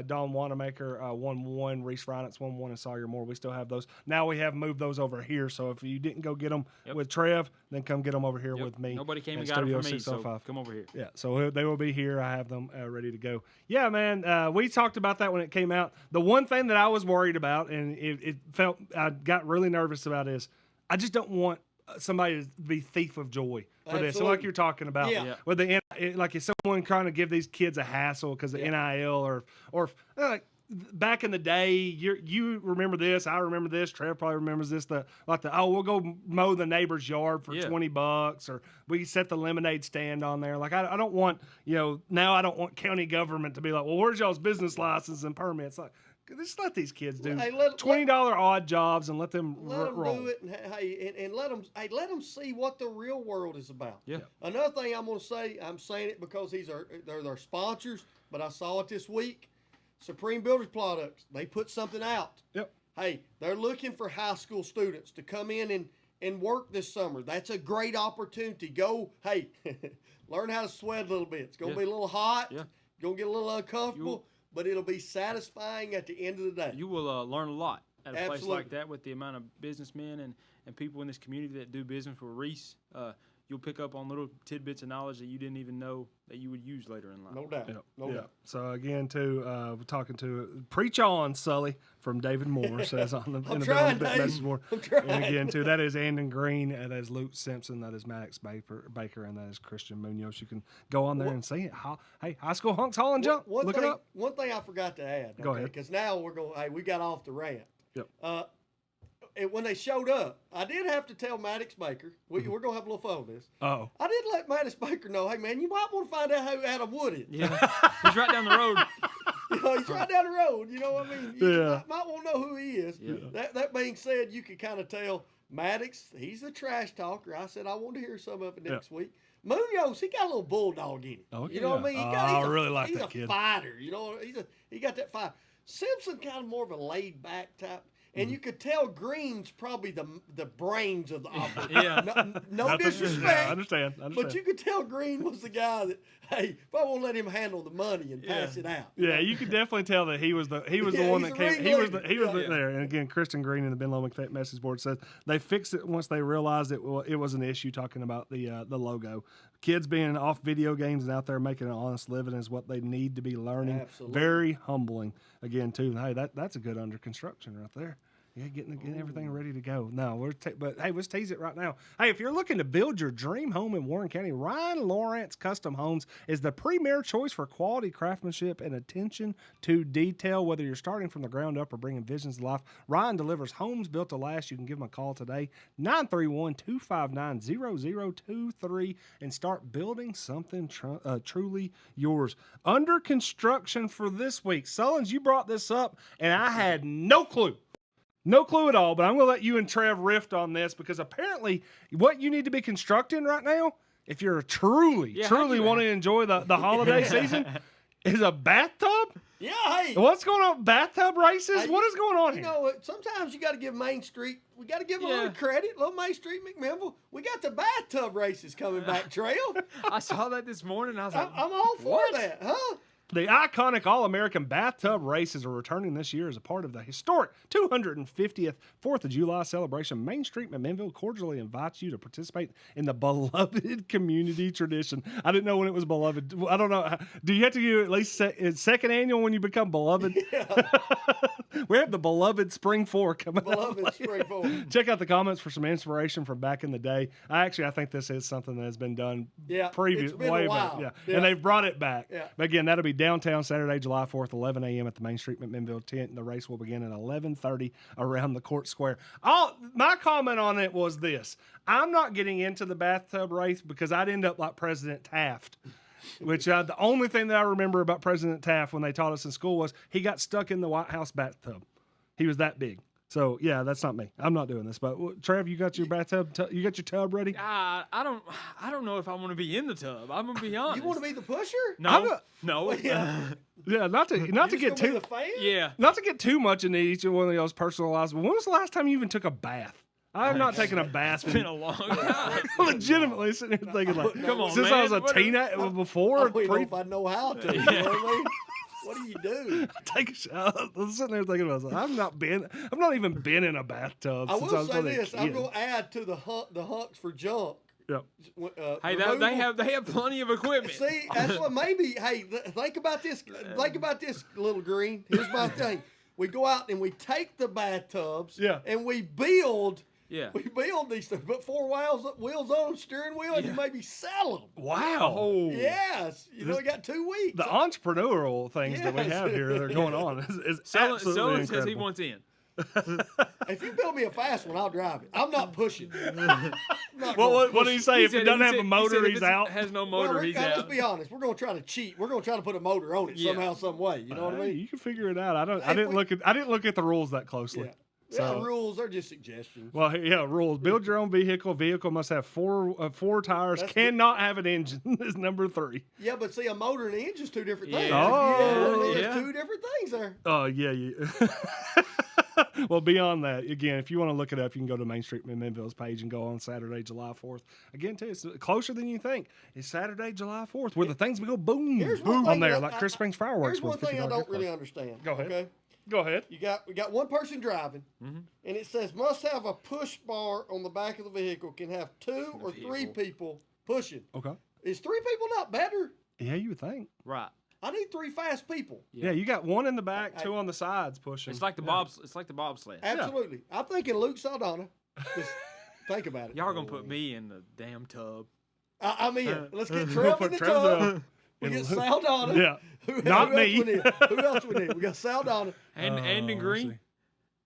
Dawn Wanamaker won one, Reese Reinitz won one, and Sawyer Moore. We still have those. Now we have moved those over here. So if you didn't go get them with Trev, then come get them over here with me. Nobody came and got them from me, so come over here. Yeah, so they will be here. I have them ready to go. Yeah, man. We talked about that when it came out. The one thing that I was worried about, and it felt I got really nervous about, is I just don't want somebody to be thief of joy for this. So like you're talking about, with the like if someone trying to give these kids a hassle because of NIL or like. Back in the day, you remember this. I remember this. Trev probably remembers this. We'll go mow the neighbor's yard for $20, or we set the lemonade stand on there. Like I don't want now I don't want county government to be like, well, where's y'all's business license and permits? Like, just let these kids do $20 odd jobs and let them roll. Do it, and let them see what the real world is about. Yeah. Another thing I'm going to say, I'm saying it because they're their sponsors, but I saw it this week. Supreme Builders Products, they put something out. Yep. Hey, they're looking for high school students to come in and work this summer. That's a great opportunity. Go, hey, learn how to sweat a little bit. It's going to be a little hot. Yeah. Going to get a little uncomfortable, but it'll be satisfying at the end of the day. You will learn a lot at a place like that with the amount of businessmen and people in this community that do business with Reese. You'll pick up on little tidbits of knowledge that you didn't even know that you would use later in life. No doubt. No doubt. So again, too, we're talking to Preach On, Sully, from David Moore, says on the message board. And again, too, that is Andon Green, that is Luke Simpson, that is Maddox Baker, and that is Christian Munoz. You can go on there and see it. Hey, High School Hunks Hauling Junk. Look it up. One thing I forgot to add. Go ahead. Because now we got off the rant. Yep. And when they showed up, I did have to tell Maddox Baker, we're going to have a little fun with this. Oh. I did let Maddox Baker know, hey, man, you might want to find out who Adam Wood is. Yeah. He's right down the road. He's right down the road. You know what I mean? You might want to know who he is. Yeah. That being said, you can kind of tell Maddox, he's a trash talker. I said I want to hear some of it next week. Munoz, he got a little bulldog in him. Okay, you know what I mean? I really like that kid. He's a fighter. You know, he got that fight. Simpson kind of more of a laid back type. And you could tell Green's probably the brains of the operation. No disrespect. I understand. But you could tell Green was the guy that, hey, if I won't let him handle the money and pass it out. Yeah, you could definitely tell that he was the one that came. He was there. And again, Kristen Green in the Ben Lomond message board says they fixed it once they realized it was an issue. Talking about the logo. Kids being off video games and out there making an honest living is what they need to be learning. Absolutely. Very humbling. Again, too. Hey, that's a good under construction right there. Yeah, getting everything ready to go. No, but hey, let's tease it right now. Hey, if you're looking to build your dream home in Warren County, Ryan Lawrence Custom Homes is the premier choice for quality craftsmanship and attention to detail. Whether you're starting from the ground up or bringing visions to life, Ryan delivers homes built to last. You can give him a call today, 931-259-0023, and start building something truly yours. Under construction for this week. Sullins, you brought this up, and I had no clue. No clue at all, but I'm going to let you and Trev riff on this because apparently what you need to be constructing right now, if you're truly want to enjoy the holiday season, is a bathtub? Yeah, hey. What's going on? Bathtub races? What is going on here? You know, sometimes you got to give Main Street, we got to give them a little credit. Little Main Street McMinnville. We got the bathtub races coming back, Trail. I saw that this morning. I was like, I'm all for that, huh? The iconic All-American Bathtub Races are returning this year as a part of the historic 250th 4th of July celebration. Main Street Minville cordially invites you to participate in the beloved community tradition. I didn't know when it was beloved. I don't know. Do you have to do at least second annual when you become beloved? Yeah. We have the beloved Spring 4 coming Beloved Spring 4. Check out the comments for some inspiration from back in the day. I think this is something that has been done previously. Way back. Yeah. And they've brought it back. Yeah. But again, that'll be downtown Saturday, July 4th, 11 a.m. at the Main Street Minville tent. And the race will begin at 11:30 around the court square. My comment on it was this. I'm not getting into the bathtub race because I'd end up like President Taft. Which the only thing that I remember about President Taft when they taught us in school was he got stuck in the White House bathtub. He was that big. So yeah, that's not me. I'm not doing this. But Trev, you got your bathtub? You got your tub ready? I don't know if I want to be in the tub. I'm gonna be honest. You want to be the pusher? No, no. Yeah. Yeah, not to get too not to get too much into each one of those personal lives. But when was the last time you even took a bath? I've not taken a bath. It's been a long time. Legitimately sitting here thinking like, come on, since man. I was a teenager before. I don't know if I know how to. You know what I mean? What do you do? Take a shower. I'm sitting there thinking about myself. I've not even been in a bathtub. I since will I was say really a this: kid. I'm going to add to the hunks for junk. Yep. Hey, they have plenty of equipment. See, that's what maybe. Hey, think about this. Think about this, little green. Here's my thing: we go out and we take the bathtubs. Yeah. And we build. Yeah. We build these things, put four wheels on them, steering wheel, and you maybe sell them. Wow. Oh. Yes. You know, we got 2 weeks. The entrepreneurial things that we have here that are going on is absolutely Selling says he incredible. wants in. If you build me a fast one, I'll drive it. I'm not pushing. What did he say? If it doesn't have a motor, he's out. Has no motor, he's out. Let's be honest. We're going to try to cheat. We're going to try to put a motor on it somehow, some way. You know what I mean? You can figure it out. I didn't look at the rules that closely. Yeah. So, rules are just suggestions. Well, yeah, rules. Build your own vehicle. Vehicle must have four tires. Cannot have an engine. Is number 3. Yeah, but see, a motor and an engine's 2 different things. Yeah. Oh, There's 2 different things there. Oh, yeah. Well, beyond that, again, if you want to look it up, you can go to Main Street Minville's page and go on Saturday, July 4th. Again, too, it's closer than you think. It's Saturday, July 4th, where the things will go boom on there, like Chris Springs Fireworks. Here's one thing I don't really understand. Go ahead. Okay? Go ahead. We got one person driving, and it says must have a push bar on the back of the vehicle. Can have 2 or 3 people pushing. Okay. Is 3 people not better? Yeah, you would think. Right. I need 3 fast people. Yeah, you got 1 in the back, 2 on the sides pushing. It's like the bobsled. Absolutely. Yeah. I'm thinking Luke Saldana. Just think about it. Y'all are gonna put me in the damn tub. I'm in. Let's get Trev in the tub. We get Saldana. Yeah. Not me. Who else we need? We got Saldana. And Green.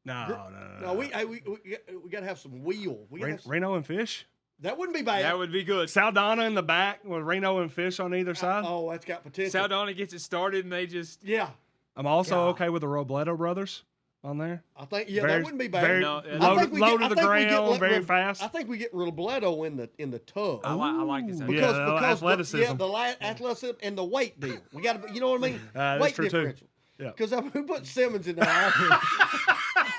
No. We got to have some wheel. Reno and Fish. That wouldn't be bad. That would be good. Saldana in the back with Reno and Fish on either side. Oh, that's got potential. Saldana gets it started and they just. Yeah. I'm also okay with the Robledo brothers on there. I think that wouldn't be bad. Low to the ground, very fast. I think we get Robledo in the tub. I like this. Because athleticism. The athleticism and the weight deal. We got to, you know what I mean? Weight differential. Yeah. Because if we put Simmons in there,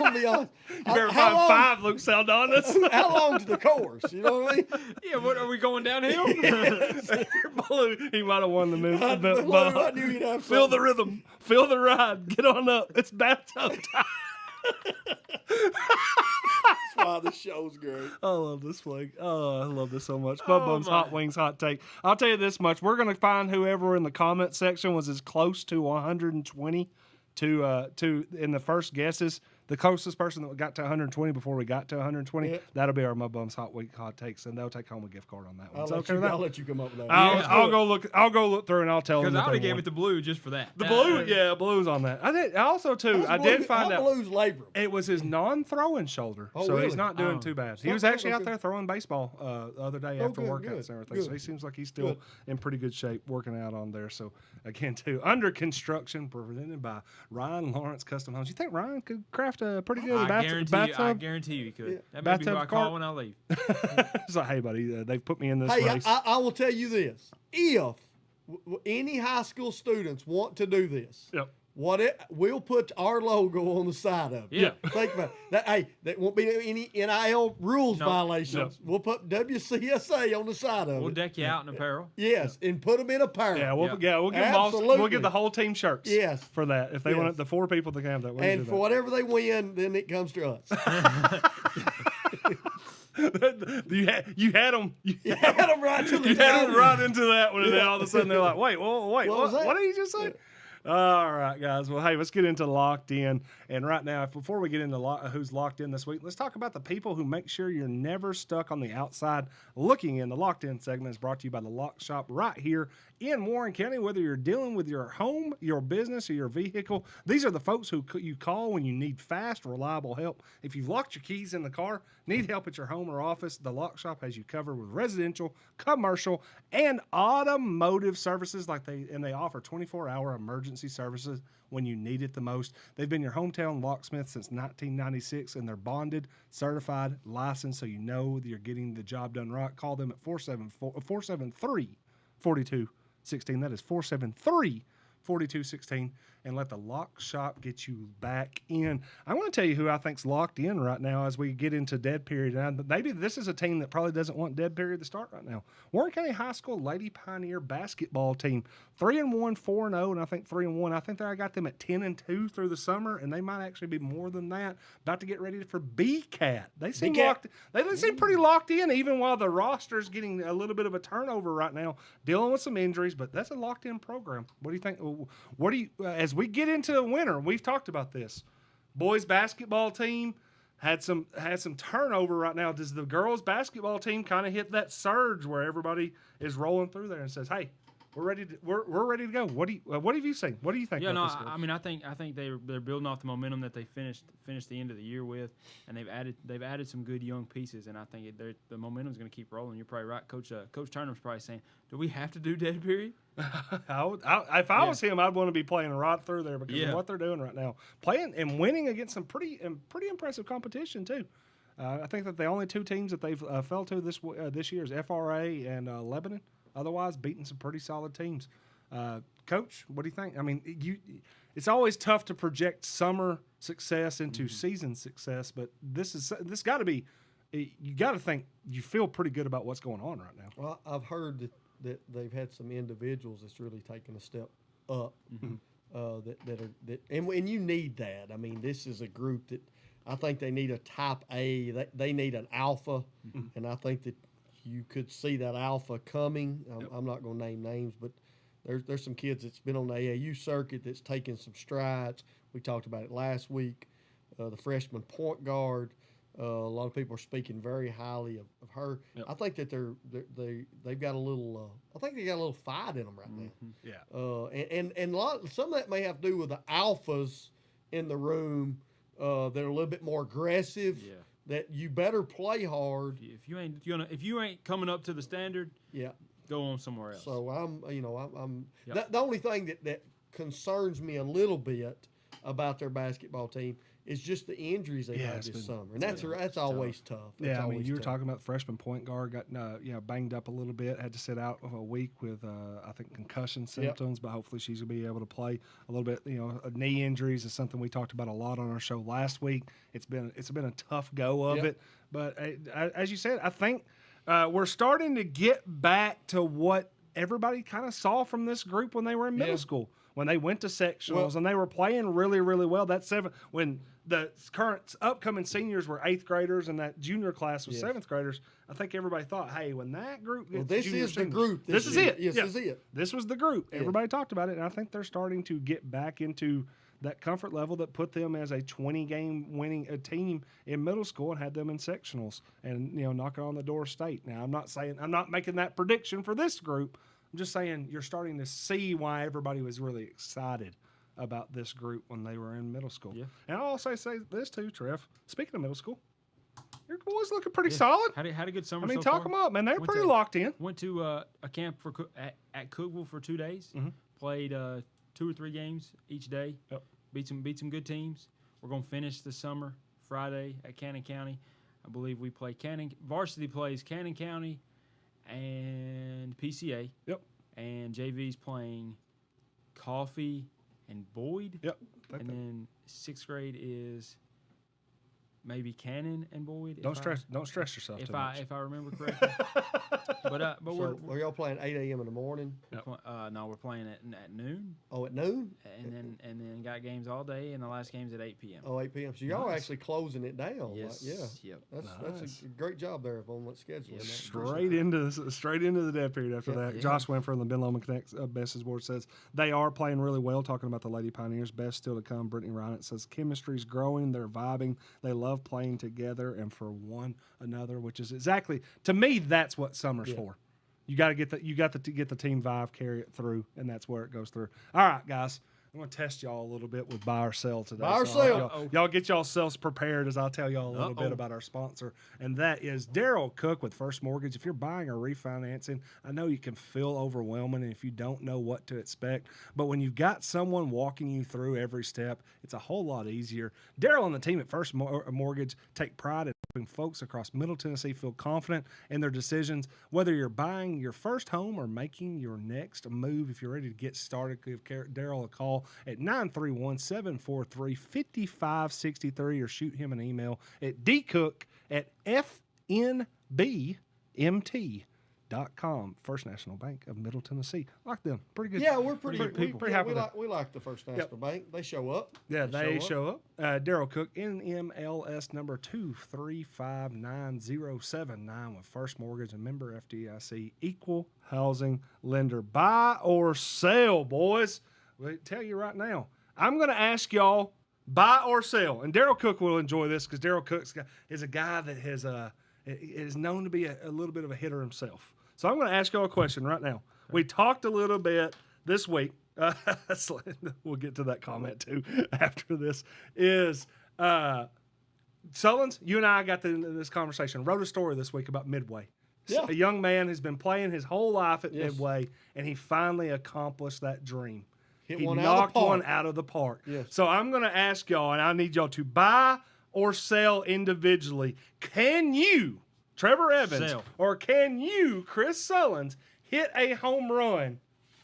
I'll be honest. You better find 5 Luke Saldanas. How long's the course? You know what I mean? Yeah, what are we going downhill? Blue, he might have won the move. I knew you'd have feel the rhythm. Feel the ride. Get on up. It's bathtub time. That's why the show's great. I love this flag. Oh, I love this so much. Bub Bum's Hot Wings Hot Take. I'll tell you this much. We're going to find whoever in the comment section was as close to 120 to in the first guesses. The closest person that got to 120 before we got to 120, that'll be our Mud Bums Hot Week Hot Takes, and they'll take home a gift card on that one. I'll let you come up with that. I'll go look through and I'll tell them. Because I would have gave it to Blue just for that. The Blue, Blue's on that. I did find out Blue's labrum. It was his non-throwing shoulder, so really? He's not doing too bad. He was actually out there throwing baseball the other day after workouts and everything. Good. So he seems like he's still in pretty good shape working out on there. So again, too, under construction, presented by Ryan Lawrence Custom Homes. You think Ryan could craft a pretty good bathtub? I guarantee you he could. Yeah. That may be who I call when I leave. It's like, hey, buddy, they've put me in this race. I will tell you this. If any high school students want to do this, we'll put our logo on the side of it. Yeah. Think about that. Hey, there won't be any NIL rules violations. No. We'll put WCSA on the side of it. We'll deck you out in apparel. Yes, and put them in apparel. Yeah, we'll give them all, we'll give the whole team shirts. Yes. For that, if they want the 4 people that can have that. And for whatever they win, then it comes to us. You had them. You had them right to the. You had them right into that one, and then all of a sudden they're like, "Wait, what did he just say?" All right, guys. Well, hey, let's get into Locked In. And right now, before we get into who's locked in this week, let's talk about the people who make sure you're never stuck on the outside looking in. The Locked In segment is brought to you by the Lock Shop right here in Warren County. Whether you're dealing with your home, your business, or your vehicle, these are the folks who you call when you need fast, reliable help. If you've locked your keys in the car, need help at your home or office, the Lock Shop has you covered with residential, commercial, and automotive services. They offer 24-hour emergency services when you need it the most. They've been your hometown locksmith since 1996, and they're bonded, certified, licensed, so you know that you're getting the job done right. Call them at 473-4216. That is 473-4216, and let the Lock Shop get you back in. I want to tell you who I think's locked in right now as we get into dead period. And maybe this is a team that probably doesn't want dead period to start right now. Warren County High School Lady Pioneer basketball team, 3-1, 4-0, and I think 3-1. I think I got them at 10-2 through the summer, and they might actually be more than that. About to get ready for BCAT. They seem locked. They seem pretty locked in, even while the roster's getting a little bit of a turnover right now, dealing with some injuries. But that's a locked-in program. What do you think? What do you as we get into the winter? We've talked about this. Boys basketball team had some turnover right now. Does the girls basketball team kind of hit that surge where everybody is rolling through there and says, "Hey, we're ready to go"? What have you seen? What do you think? Yeah, about this I mean, I think they're building off the momentum that they finished the end of the year with, and they've added some good young pieces, and I think the momentum's going to keep rolling. You're probably right, Coach Turner's probably saying, "Do we have to do dead period?" If I was him, I'd want to be playing right through there because of what they're doing right now, playing and winning against some pretty impressive competition too. I think that the only 2 teams that they've fell to this year is FRA and Lebanon. Otherwise, beating some pretty solid teams. Coach, what do you think? I mean, it's always tough to project summer success into season success, but this got to be. You got to think you feel pretty good about what's going on right now. Well, I've heard that they've had some individuals that's really taken a step up. And you need that. I mean, this is a group that I think they need a type A. They need an alpha, and I think that you could see that alpha coming. I'm not going to name names, but there's some kids that's been on the AAU circuit that's taken some strides. We talked about it last week. The freshman point guard. A lot of people are speaking very highly of her. Yep. I think that they've got a little. I think they got a little fight in them right now. Yeah. And some of that may have to do with the alphas in the room that are a little bit more aggressive. Yeah. That you better play hard. If you ain't coming up to the standard, go on somewhere else. So I'm the only thing that concerns me a little bit about their basketball team is just the injuries they had this summer, and that's always tough. I mean, you were talking about the freshman point guard got banged up a little bit, had to sit out of a week with I think concussion symptoms, but hopefully she's gonna be able to play a little bit. Knee injuries is something we talked about a lot on our show last week. It's been a tough go of it, but as you said, I think we're starting to get back to what everybody kind of saw from this group when they were in middle school. When they went to sectionals and they were playing really, really well. When the current upcoming seniors were 8th graders and that junior class was 7th graders, I think everybody thought, hey, when that group gets this is the group. This is it. This is it. This was the group. Yeah. Everybody talked about it, and I think they're starting to get back into that comfort level that put them as a 20-game winning team in middle school and had them in sectionals and knocking on the door of state. Now, I'm not making that prediction for this group. I'm just saying you're starting to see why everybody was really excited about this group when they were in middle school. Yeah. And I'll also say this too, Trev. Speaking of middle school, your boys looking pretty solid. Had a good summer. I mean, talk them up, man. They're pretty locked in. Went to a camp at Cookeville for 2 days. Mm-hmm. Played 2 or 3 games each day. Yep. Beat some good teams. We're gonna finish the summer Friday at Cannon County. I believe we play varsity plays Cannon County and PCA. Yep. And JV's playing Coffee and Boyd. Yep. And then 6th grade is maybe Cannon and Boyd. Don't stress yourself too much. If I remember correctly. but so are y'all playing 8 a.m. in the morning? Yep. No, we're playing at noon. Oh, at noon. And then got games all day, and the last game's at 8 p.m. Oh, 8 p.m. So y'all are actually closing it down. Yes. Yep. That's a great job there on that schedule. Yeah. Straight into the dead period after that. Yeah. Josh Winford on the Ben Lomond Connect message board says they are playing really well. Talking about the Lady Pioneers, best still to come. Brittany Ryan says chemistry's growing. They're vibing. They love playing together and for one another, which is exactly, to me, that's what summer's for. You got to get the team vibe, carry it through, and that's where it goes through. All right, guys. I'm going to test y'all a little bit with buy or sell today. Buy or sell. Y'all get yourselves prepared as I'll tell y'all a little bit about our sponsor, and that is Daryl Cook with First Mortgage. If you're buying or refinancing, I know you can feel overwhelming if you don't know what to expect, but when you've got someone walking you through every step, it's a whole lot easier. Daryl and the team at First Mortgage take pride in helping folks across Middle Tennessee feel confident in their decisions. Whether you're buying your first home or making your next move, if you're ready to get started, give Daryl a call at 931-743-5563 or shoot him an email at dcook@fnbmt.com. First National Bank of Middle Tennessee. Like them. Pretty good. Yeah, we're pretty people. We like the First National Bank. They show up. Yeah, they show up. Daryl Cook, NMLS number 2359079 with First Mortgage, a member FDIC, equal housing lender. Buy or sell, boys. I'll tell you right now, I'm going to ask y'all, buy or sell. And Daryl Cook will enjoy this because Daryl Cook is a guy that is known to be a little bit of a hitter himself. So I'm going to ask y'all a question right now. We talked a little bit this week. We'll get to that comment too after this. Sullins, you and I got into this conversation, wrote a story this week about Midway. Yeah. A young man has been playing his whole life at Midway, and he finally accomplished that dream. He knocked one out of the park. Yes. So I'm going to ask y'all, and I need y'all to buy or sell individually. Can you, Trevor Evans, or can you, Chris Sullins, hit a home run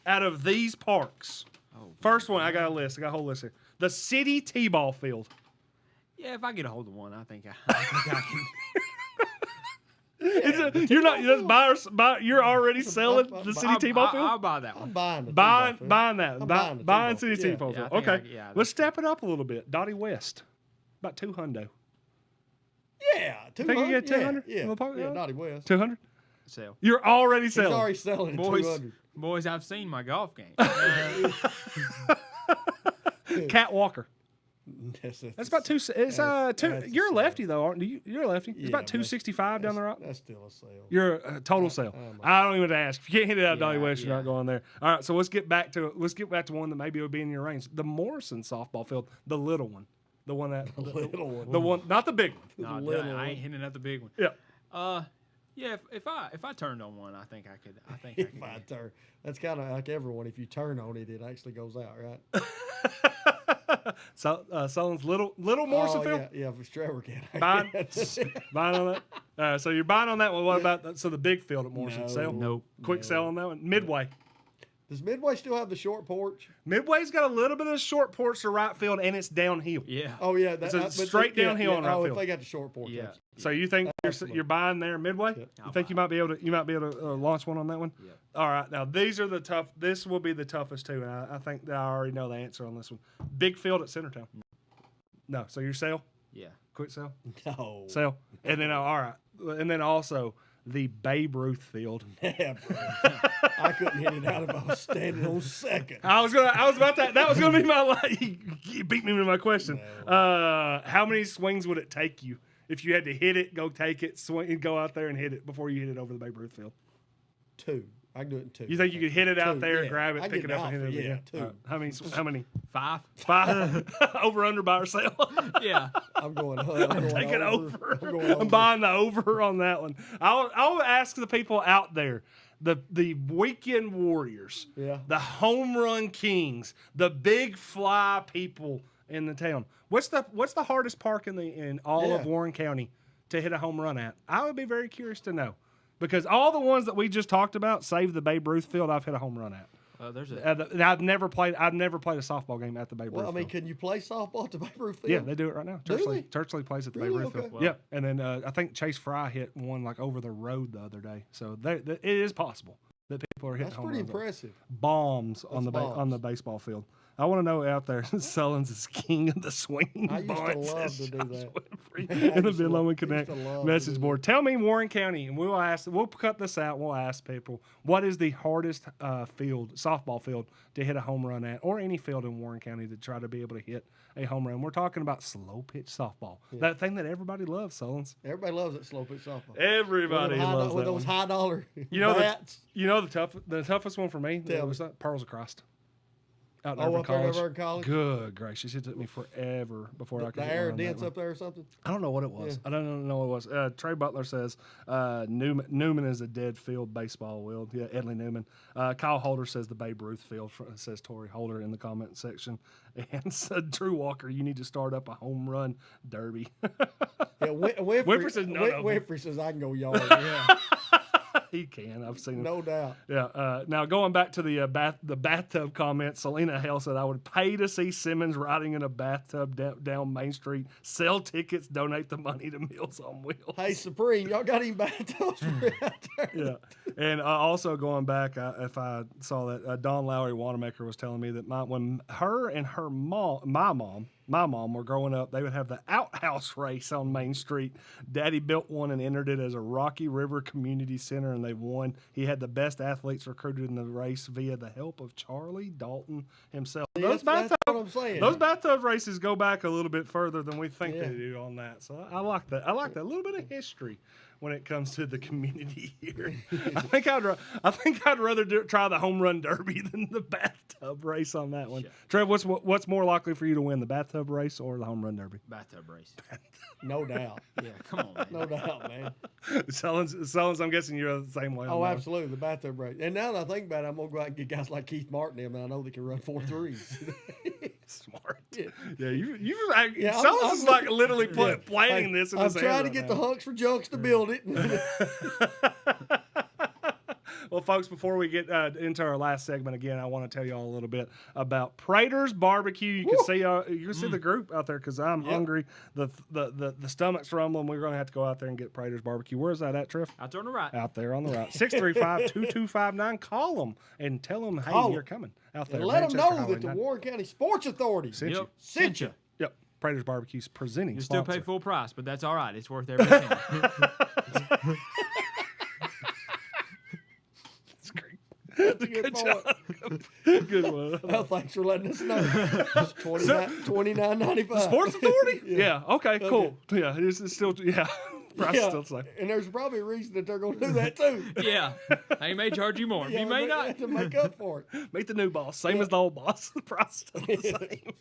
out of these parks? First one, I got a list. I got a whole list here. The City T-ball field. Yeah, if I get a hold of one, I think I can. You're not. You're already selling the City T-ball field. I'll buy that one. I'm buying that. Buying City T-ball field. Okay, let's step it up a little bit. Dottie West, about $200. Yeah, $200. Think you get $200? Yeah, Dottie West. $200. Sell. You're already selling. He's already selling $200. Boys, I've seen my golf game. Cat Walker. That's about two. It's two. You're a lefty though, aren't you? You're a lefty. It's about 265 down the road. That's still a sale. You're a total sale. I don't even ask. If you can't hit it out of Dottie West, you're not going there. All right, so let's get back to one that maybe would be in your range. The Morrison softball field, the little one, the one, not the big one. No, I ain't hitting at the big one. Yeah. Yeah. If I turned on one, I think I could. If I turn, that's kind of like everyone. If you turn on it, it actually goes out, right? So, Sullins, little Morrison field? Yeah, for Trevor can. Buying on that? So you're buying on that one. What about the big field at Morrison? Sell? No. Quick sell on that one? Midway. Does Midway still have the short porch? Midway's got a little bit of the short porch to right field, and it's downhill. Yeah. Oh, yeah. It's straight downhill on right field. If they got the short porch. Yeah. So you think you're buying there Midway? Yeah. You think you might be able to launch one on that one? Yeah. All right. Now these are the tough. This will be the toughest too, and I think that I already know the answer on this one. Big field at Centertown. No. So your sale? Yeah. Quick sell? No. Sell. And then all right. And then also the Babe Ruth field. Yeah, bro. I couldn't hit it out if I was standing on second. I was about that. That was gonna be my. You beat me with my question. No. How many swings would it take you if you had to hit it, go take it, swing, and go out there and hit it before you hit it over the Babe Ruth field? 2. I can do it in 2. You think you could hit it out there and grab it, pick it up, and hit it again? 2. How many? 5. 5. Over under buy or sell? Yeah. I'm going taking over. I'm buying the over on that one. I'll ask the people out there. The weekend warriors, the home run kings, the big fly people in the town. What's the hardest park in all of Warren County to hit a home run at? I would be very curious to know, because all the ones that we just talked about, save the Babe Ruth field, I've hit a home run at. I've never played a softball game at the Babe Ruth. Well, I mean, field. can you play softball at the Babe Ruth field? Yeah, they do it right now. Churchley plays at the Babe Ruth field. Wow. Yeah, and then I think Chase Fry hit one like over the road the other day. So it is possible that people are hitting home runs. That's pretty impressive. Bombs on the baseball field. I want to know out there, Sullins is king of the swinging bunts. I used to love to do that. In the Ben Lomond Connect message board. Tell me Warren County, and we'll cut this out. We'll ask people, what is the hardest softball field to hit a home run at, or any field in Warren County to try to be able to hit a home run? We're talking about slow pitch softball. Yeah. That thing that everybody loves, Sullins. Everybody loves that slow pitch softball. Everybody loves that. With those high dollar bats. The toughest one for me was Pearls Across. Out there in college. Good gracious. It took me forever before I could get the air dance up there or something? I don't know what it was. Yeah. I don't know what it was. Trey Butler says Newman is a dead field baseball field. Yeah, Edley Newman. Kyle Holder says the Babe Ruth field, says Torrey Holder in the comment section. And said Drew Walker, you need to start up a home run derby. Yeah, Winfrey says Winfrey says I can go yard. Yeah. He can. I've seen him. No doubt. Yeah. Now going back to the bathtub comment, Selena Hale said, I would pay to see Simmons riding in a bathtub down Main Street, sell tickets, donate the money to Meals on Wheels. Hey, Supreme, y'all got any bathtubs for out there? Yeah. And also going back, if I saw that, Don Lowry Wanamaker was telling me that when her and her my mom were growing up, they would have the outhouse race on Main Street. Daddy built one and entered it as a Rocky River Community Center, and they won. He had the best athletes recruited in the race via the help of Charlie Dalton himself. That's what I'm saying. Those bathtub races go back a little bit further than we think they do on that. So I like that. I like that. A little bit of history when it comes to the community here. I think I'd rather try the home run derby than the bathtub race on that one. Sure. Trev, what's more likely for you to win, the bathtub race or the home run derby? Bathtub race. No doubt. Yeah, come on, man. No doubt, man. Sullins, I'm guessing you're the same way. Oh, absolutely, the bathtub race. And now that I think about it, I'm going to go out and get guys like Keith Martin, and I know they can run 4.3s. Smart. Yeah, Sullins is like literally planning this in his head. I'm trying to get the hunks for junks to build it. Well, folks, before we get into our last segment again, I want to tell you all a little bit about Prater's Barbecue. You can see the group out there because I'm hungry. The stomach's rumbling. We're going to have to go out there and get Prater's Barbecue. Where's that at, Triff? Out there on the right. Out there on the right. 635-2259. Call them and tell them, hey, you're coming out there. And let them know that the Warren County Sports Authority sent you. Yep. Prater's Barbecue's presenting. You still pay full price, but that's all right. It's worth every penny. That's a good point. Good one. Well, thanks for letting us know. It's $29.95. Sports Authority? Yeah. Okay. Cool. Yeah. It's still. Yeah. Price is still the same. And there's probably a reason that they're going to do that too. Yeah. He may charge you more. He may not. Have to make up for it. Make the new boss. Same as the old boss. The price is still the same.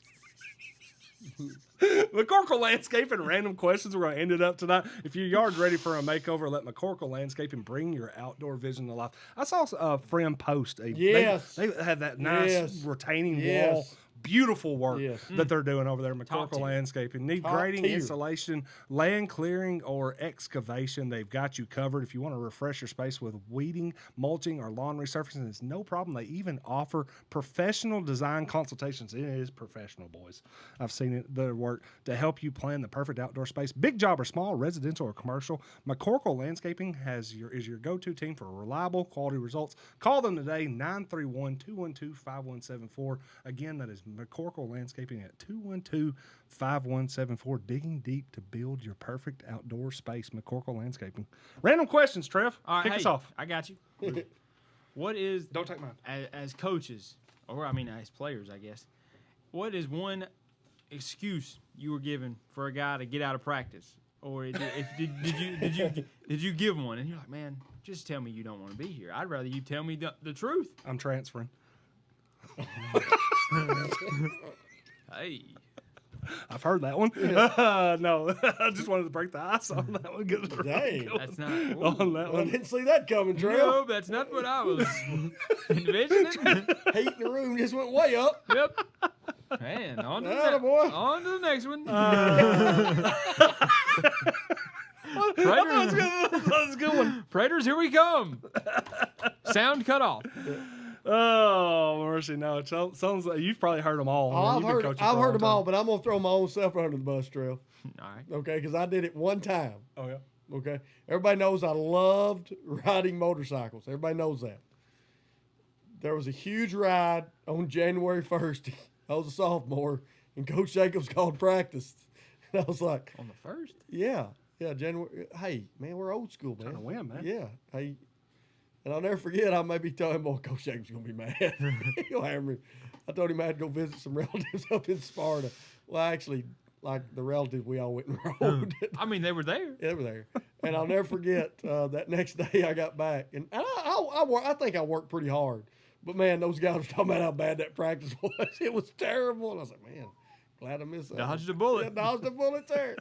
McCorkle Landscaping, random questions. We're going to end it up tonight. If your yard's ready for a makeover, let McCorkle Landscaping bring your outdoor vision to life. I saw a friend post. They had that nice retaining wall. Beautiful work that they're doing over there. McCorkle Landscaping. Need grading, installation, land clearing, or excavation. They've got you covered. If you want to refresh your space with weeding, mulching, or lawn resurfacing, it's no problem. They even offer professional design consultations. It is professional, boys. I've seen their work to help you plan the perfect outdoor space. Big job or small, residential or commercial, McCorkle Landscaping is your go-to team for reliable, quality results. Call them today, 931-212-5174. Again, that is McCorkle Landscaping at 212-5174. Digging deep to build your perfect outdoor space. McCorkle Landscaping. Random questions, Trev. All right, kick us off. I got you. What is... Don't take mine. As coaches, or as players, I guess, what is one excuse you were given for a guy to get out of practice? Or did you give one? And you're like, man, just tell me you don't want to be here. I'd rather you tell me the truth. I'm transferring. Hey, I've heard that one. No, I just wanted to break the ice on that one. Dang, that's not on that one. I didn't see that coming, Trail. No, that's not what I was envisioning. Heat in the room just went way up. Yep. Man, on to the next one. That was a good one. Praetors, here we come. Sound cut off. Oh, Mercy, no. It sounds like you've probably heard them all. I've heard them all, but I'm going to throw my own self under the bus, Trev. All right. Okay, because I did it one time. Oh, yeah. Okay. Everybody knows I loved riding motorcycles. Everybody knows that. There was a huge ride on January 1st. I was a sophomore, and Coach Jacobs called practice. And I was like, on the 1st? Yeah. Yeah, January. Hey, man, we're old school, man. Trying to win, man. Yeah. Hey. And I'll never forget, I may be telling him, boy, Coach Jacobs going to be mad. He'll hammer me. I told him I had to go visit some relatives up in Sparta. Well, actually, like the relatives, we all went and rode. I mean, they were there. Yeah, they were there. And I'll never forget that next day I got back. And I think I worked pretty hard. But, man, those guys were talking about how bad that practice was. It was terrible. And I was like, man, glad I missed that. Dodged a bullet. Yeah, dodged a bullet there.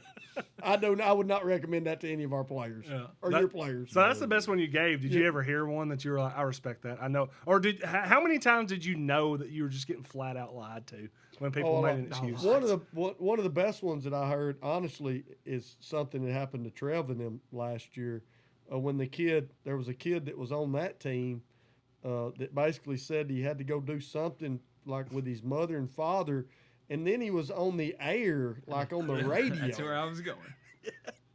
I would not recommend that to any of our players or your players. So that's the best one you gave. Did you ever hear one that you were like, I respect that? I know. Or how many times did you know that you were just getting flat out lied to when people made an excuse? One of the best ones that I heard, honestly, is something that happened to Trev and them last year. When there was a kid that was on that team that basically said he had to go do something like with his mother and father. And then he was on the air, like on the radio. That's where I was going.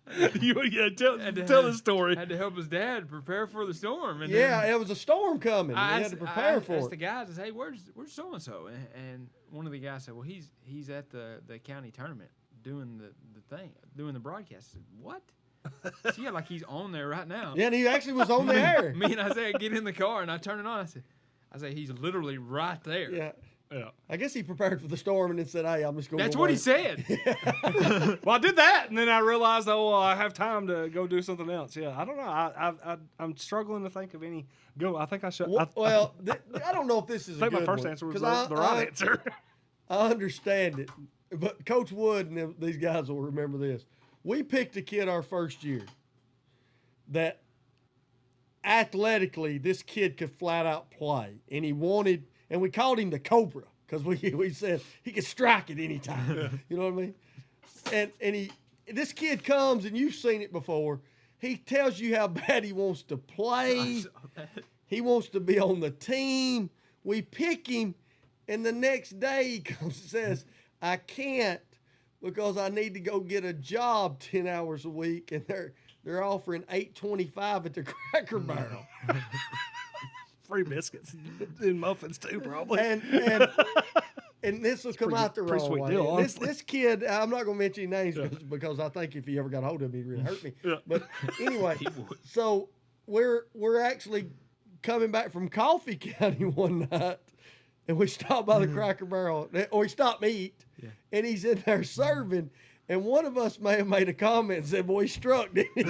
Tell the story. Had to help his dad prepare for the storm. And it was a storm coming. He had to prepare for it. I asked the guys, I said, hey, where's so-and-so? And one of the guys said, well, he's at the county tournament doing the thing, doing the broadcast. I said, what? So, yeah, like he's on there right now. Yeah, and he actually was on the air. Me and Isaiah get in the car, and I turn it on. I said, he's literally right there. Yeah. Yeah. I guess he prepared for the storm and then said, hey, I'm just going to That's what he said. Well, I did that, and then I realized, I have time to go do something else. Yeah, I don't know. I'm struggling to think of any. I think I should. I don't know if this is I think my first answer was the right answer. I understand it. But Coach Wood and these guys will remember this. We picked a kid our first year that athletically this kid could flat out play, and he wanted – and we called him the Cobra because we said he could strike at any time. You know what I mean? And this kid comes, and you've seen it before. He tells you how bad he wants to play. He wants to be on the team. We pick him, and the next day he comes and says, I can't because I need to go get a job 10 hours a week, and they're offering $8.25 at the Cracker Barrel. Free biscuits and muffins too, probably. And this will come out the wrong way. Deal, this kid, I'm not going to mention names because I think if he ever got a hold of me, he'd really hurt me. Yeah. But anyway, so we're actually coming back from Coffee County one night, and we stopped by the Cracker Barrel, or we stopped to eat, and he's in there serving, and one of us may have made a comment and said, boy, he struck, didn't he?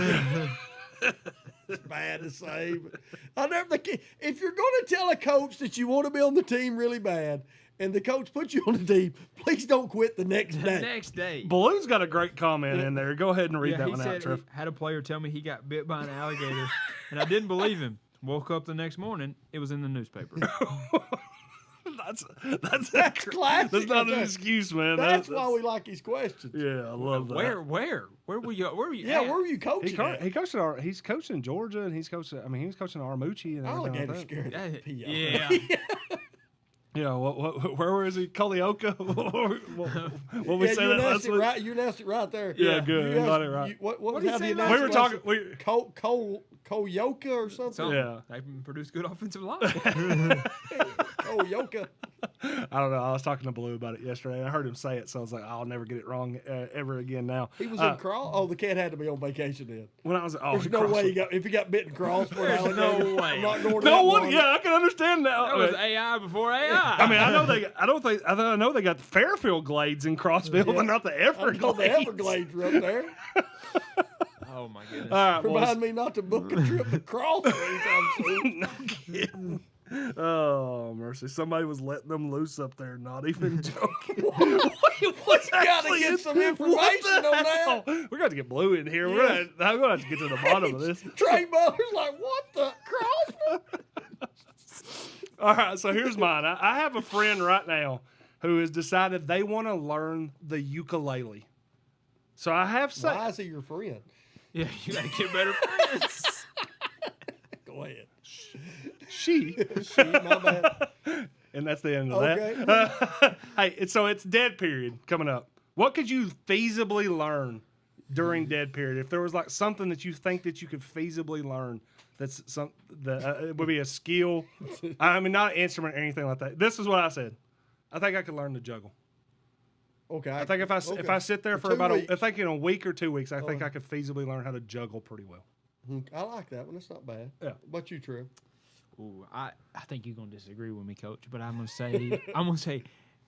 It's bad to say, but I'll never think. If you're going to tell a coach that you want to be on the team really bad, and the coach puts you on the team, please don't quit the next day. The next day. Baloo's got a great comment in there. Go ahead and read that one out, Trev. He had a player tell me he got bit by an alligator, and I didn't believe him. Woke up the next morning, it was in the newspaper. That's classic. That's not an excuse, man. That's why we like his questions. Yeah, I love that. Where were you? Where were you? Yeah, where were you coaching? He's coaching Georgia, and he's coaching. I mean, he was coaching Armucci and alligator scared the pee out. Yeah. Yeah, where was he? Colioca? What we say that last week? Right, you announced it right there. Yeah, good. You got it right. What was how we were talking. Colioca or something? Yeah. They produce good offensive line. Colioca. I don't know. I was talking to Blue about it yesterday. I heard him say it, so I was like, I'll never get it wrong ever again now. He was in Cross. Oh, the cat had to be on vacation then. When I was, there's no way if he got bitten Cross. There's no way. I'm not going to no one. Yeah, I can understand that. That was AI before AI. I mean, I know they got the Fairfield Glades in Crossville, but not the Everglades. The Everglades are up there. Oh my goodness! All right, remind me not to book a trip to Crossville anytime soon. No kidding. Oh, mercy. Somebody was letting them loose up there, not even joking. What's got to get some information on that. We're going to have to get Blue in here. Yeah. I'm going to have to get to the bottom of this. Trey Butler's like, what the Crossville? All right, so here's mine. I have a friend right now who has decided they want to learn the ukulele. So I have said. Why is he your friend? Yeah, you got to get better friends. Go ahead. She, my bad. And that's the end of that. Hey, so it's dead period coming up. What could you feasibly learn during dead period? If there was like something that you think that you could feasibly learn, that's it would be a skill. I mean, not an instrument or anything like that. This is what I said. I think I could learn to juggle. Okay. I think if I sit there for about I think in a week or 2 weeks, I think I could feasibly learn how to juggle pretty well. I like that one. That's not bad. Yeah. What about you, Trev? Ooh, I think you're gonna disagree with me, Coach, but I'm gonna say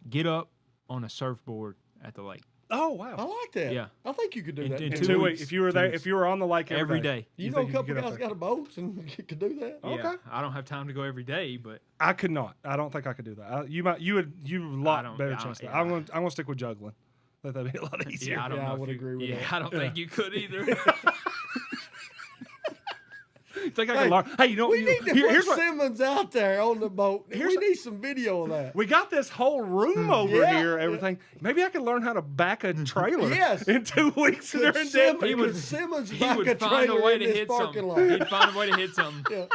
get up on a surfboard at the lake. Oh wow! I like that. Yeah, I think you could do that in 2 weeks. If you were there, if you were on the lake every day. You know, a couple guys got a boat and could do that. Yeah, okay. I don't have time to go every day, but I could not. I don't think I could do that. You lot better chance. I'm gonna stick with juggling. That'd be a lot easier. Yeah, I would agree with that. I don't think you could either. Think I can learn? Hey, you know, we need to put Simmons out there on the boat. We need some video of that. We got this whole room over here, everything. Maybe I could learn how to back a trailer. In 2 weeks during dead period. Simmons back a trailer in this parking lot. He'd find a way to hit something. Yeah.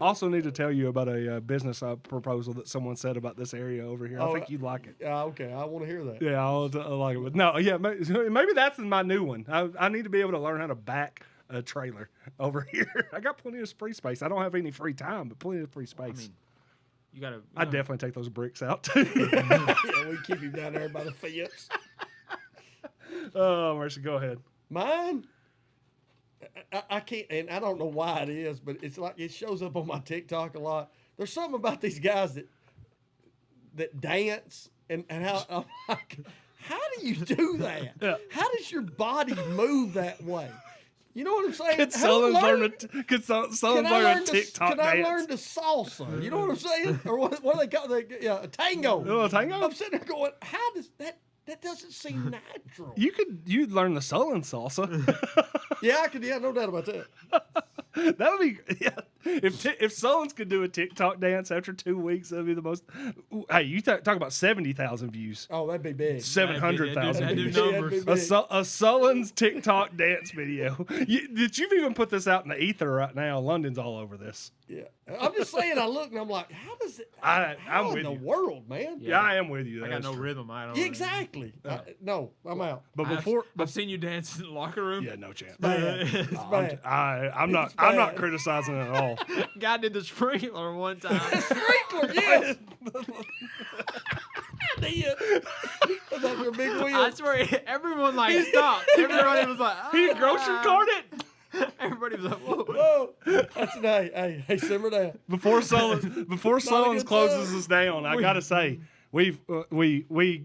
Also need to tell you about a business proposal that someone said about this area over here. I think you'd like it. Okay, I want to hear that. Yeah, I'll like it. But no, yeah, maybe that's my new one. I need to be able to learn how to back a trailer over here. I got plenty of free space. I don't have any free time, but plenty of free space. I mean, you gotta. I'd definitely take those bricks out too. Yeah, we keep you down there by the fence. Oh, Mercy, go ahead. Mine. I can't, and I don't know why it is, but it's like it shows up on my TikTok a lot. There's something about these guys that dance and how I'm like, how do you do that? Yeah. How does your body move that way? You know what I'm saying? Could someone learn a TikTok dance? Can I learn the salsa? You know what I'm saying? Or what do they call it? A tango. Oh, a tango? I'm sitting there going, how does that? That doesn't seem natural. You'd learn the Sullen salsa. Yeah, I could. Yeah, no doubt about that. That would be if Sullens could do a TikTok dance after 2 weeks, that'd be the most. Hey, you talk about 70,000 views. Oh, that'd be big. 700,000. Numbers. A Sullens TikTok dance video. You've even put this out in the ether right now. London's all over this. Yeah, I'm just saying. I look and I'm like, how does it? I'm with in the you. world, man? Yeah, I am with you. I got no rhythm. I don't. Exactly. No, I'm out. But I've seen you dance in the locker room. Yeah, no chance. It's bad. I'm not criticizing it at all. Guy did the sprinkler one time. Sprinkler, yes. I did. Was that your big wheel? I swear, everyone stopped. Everybody was like, oh, he grocery carted. Everybody was like, whoa. Whoa. That's an hey, simmer down. Before Sullens closes us down, I gotta say, we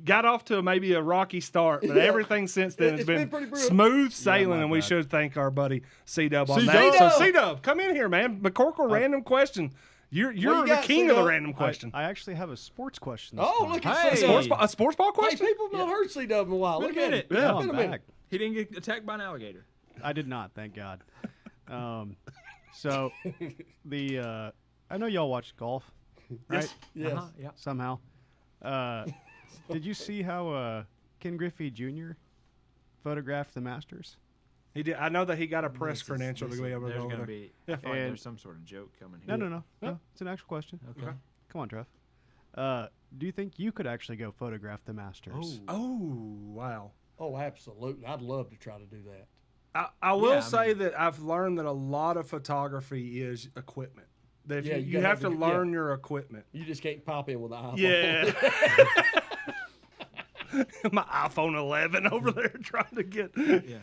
got off to maybe a rocky start, but everything since then has been smooth sailing, and we should thank our buddy C-Dub on that. So C-Dub, come in here, man. McCorkle, random question. You're the king of the random question. I actually have a sports question. Look at a sports ball question. Hey, people have not heard C-Dub in a while. Look at it. Yeah, I'm back. He didn't get attacked by an alligator. I did not, thank God. So I know y'all watch golf, right? Yes. Yeah. Somehow. Did you see how Ken Griffey Jr. photographed the Masters? He did. I know that he got a press credential to go over there. There's going to be. I feel like there's some sort of joke coming here. No. It's an actual question. Okay. Come on, Trev. Do you think you could actually go photograph the Masters? Oh, wow. Oh, absolutely. I'd love to try to do that. I will say that I've learned that a lot of photography is equipment. That you have to learn your equipment. You just can't pop in with an iPhone. Yeah. My iPhone 11 over there trying to get. I'd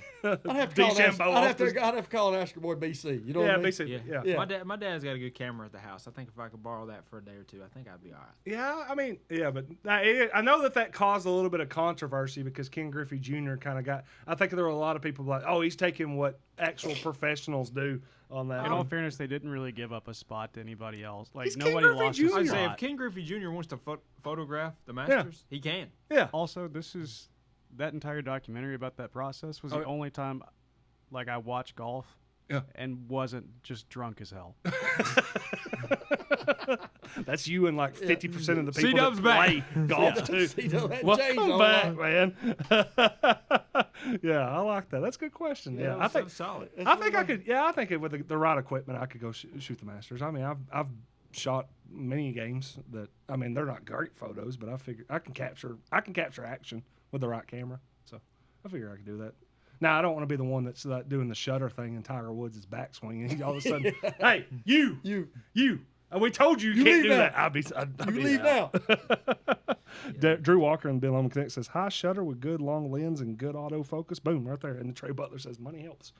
have to call and ask your boy BC. You know what I mean? BC. Yeah. My dad's got a good camera at the house. I think if I could borrow that for a day or two, I think I'd be all right. Yeah, I mean, but I know that caused a little bit of controversy because Ken Griffey Jr. kind of got. I think there were a lot of people like, oh, he's taking what actual professionals do on that. In all fairness, they didn't really give up a spot to anybody else. Like It's nobody Ken lost Griffey a Jr. spot. I'd say if Ken Griffey Jr. wants to photograph the Masters, he can. Yeah. Also, that entire documentary about that process was the only time I watched golf and wasn't just drunk as hell. That's you and 50% of the people C-Dub's that play golf too. Welcome back, man. Yeah, I like that. That's a good question. Yeah, I think solid. I think I could. Yeah, I think with the right equipment, I could go shoot the Masters. I mean, I've shot mini games that they're not great photos, but I figure I can capture action with the right camera. So I figure I can do that. Now I don't want to be the one that's doing the shutter thing and Tiger Woods' backswing, and all of a sudden, hey, you. We told you can't do that. I'd be leave now. Drew Walker and Bill Connect says high shutter with good long lens and good autofocus. Boom, right there. And then Trey Butler says money helps.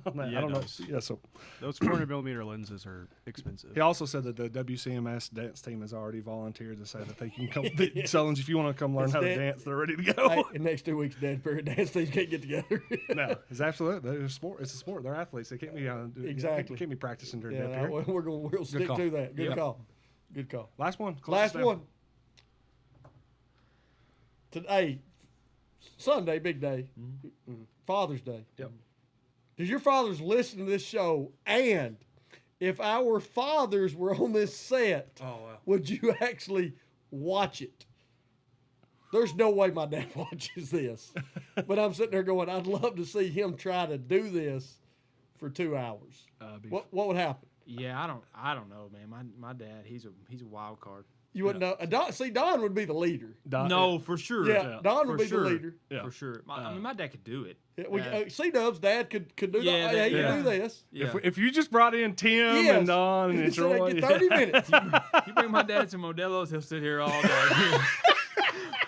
Yeah, I don't know. Yeah, so those 400mm lenses are expensive. He also said that the WCMS dance team has already volunteered to say that they can come. Sullins, if you want to come learn how to dance, they're ready to go. Hey, in the next 2 weeks, dance teams can't get together. No, it's absolutely it's a sport. It's a sport. They're athletes. They can't be exactly. Can't be practicing during that period. We'll stick to that. Good call. Good call. Last one. Last one. Today, Sunday, big day, Father's Day. Yep. Does your fathers listen to this show? And if our fathers were on this set, would you actually watch it? There's no way my dad watches this. But I'm sitting there going, I'd love to see him try to do this for 2 hours. What would happen? Yeah, I don't know, man. My dad, he's a wild card. You wouldn't know. Don would be the leader. No, for sure. Yeah, Don would be the leader. Yeah. For sure. My dad could do it. Yeah, C-Dub's dad could do that. Yeah, he could do this. Yeah. If you just brought in Tim and Don and Troy. 30 minutes. You bring my dad some Modelo's, he'll sit here all day.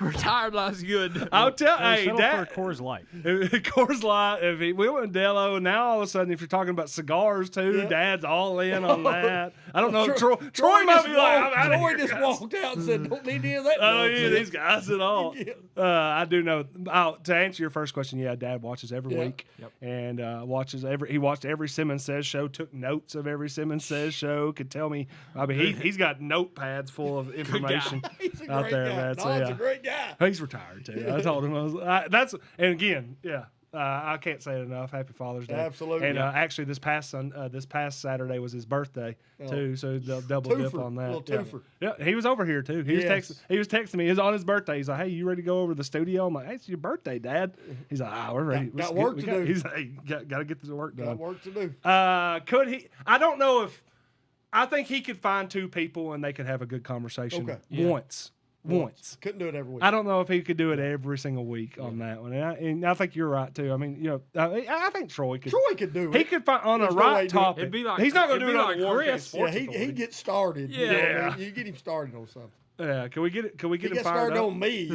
Retired life's good. I'll tell. Hey, Dad. Coors Light. Coors Light. If we went Modelo, and now all of a sudden, if you're talking about cigars too, Dad's all in on that. I don't know. Troy might be like, Troy just walked out and said, "Don't need any of that." I don't need these guys at all. I do know. To answer your first question, Dad watches every week, and watches every. He watched every Simmons Says show. Took notes of every Simmons Says show. Could tell me. He's got notepads full of information out there, man. So Don's a great guy. He's retired too. I told him I can't say it enough. Happy Father's Day. Absolutely. And actually, this past Saturday was his birthday too, so they'll double dip on that. Twofer. Yeah, he was over here too. He was texting me. It was on his birthday. He's like, "Hey, you ready to go over to the studio?" I'm like, "Hey, it's your birthday, Dad." He's like, "We're ready. Got work to do." He's like, "Hey, got to get this work done." Got work to do. Could he? I don't know if. I think he could find two people and they could have a good conversation once. Couldn't do it every week. I don't know if he could do it every single week on that one. And I think you're right too. I mean, I think Troy could. Troy could do it. He could find on a right topic. It'd be like, he's not going to do it like on Chris. Yeah, he gets started. Yeah. You get him started on something. Yeah, can we get him fired started up? On me.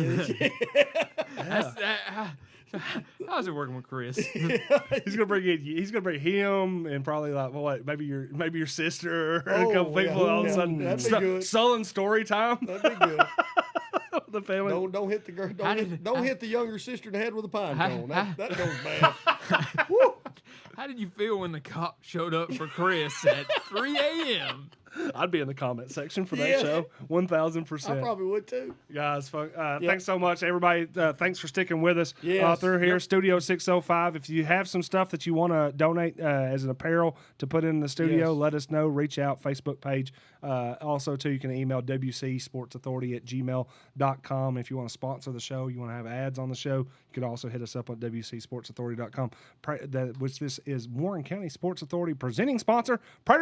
How's it working with Chris? He's gonna bring him and probably like maybe your sister and a couple people. All of a sudden, Sullins story time. That'd be good. The family. Don't hit the girl. Don't hit the younger sister in the head with a pine cone. That goes bad. Woo. How did you feel when the cop showed up for Chris at 3 a.m.? I'd be in the comment section for that show, 1,000%. I probably would too. Guys, thanks so much, everybody. Thanks for sticking with us through here. Studio 605. If you have some stuff that you want to donate as an apparel to put in the studio, let us know. Reach out, Facebook page. Also, too, you can email wcsportsauthority@gmail.com. If you want to sponsor the show, you want to have ads on the show, you could also hit us up on wcsportsauthority.com, which this is Warren County Sports Authority presenting sponsor, Predator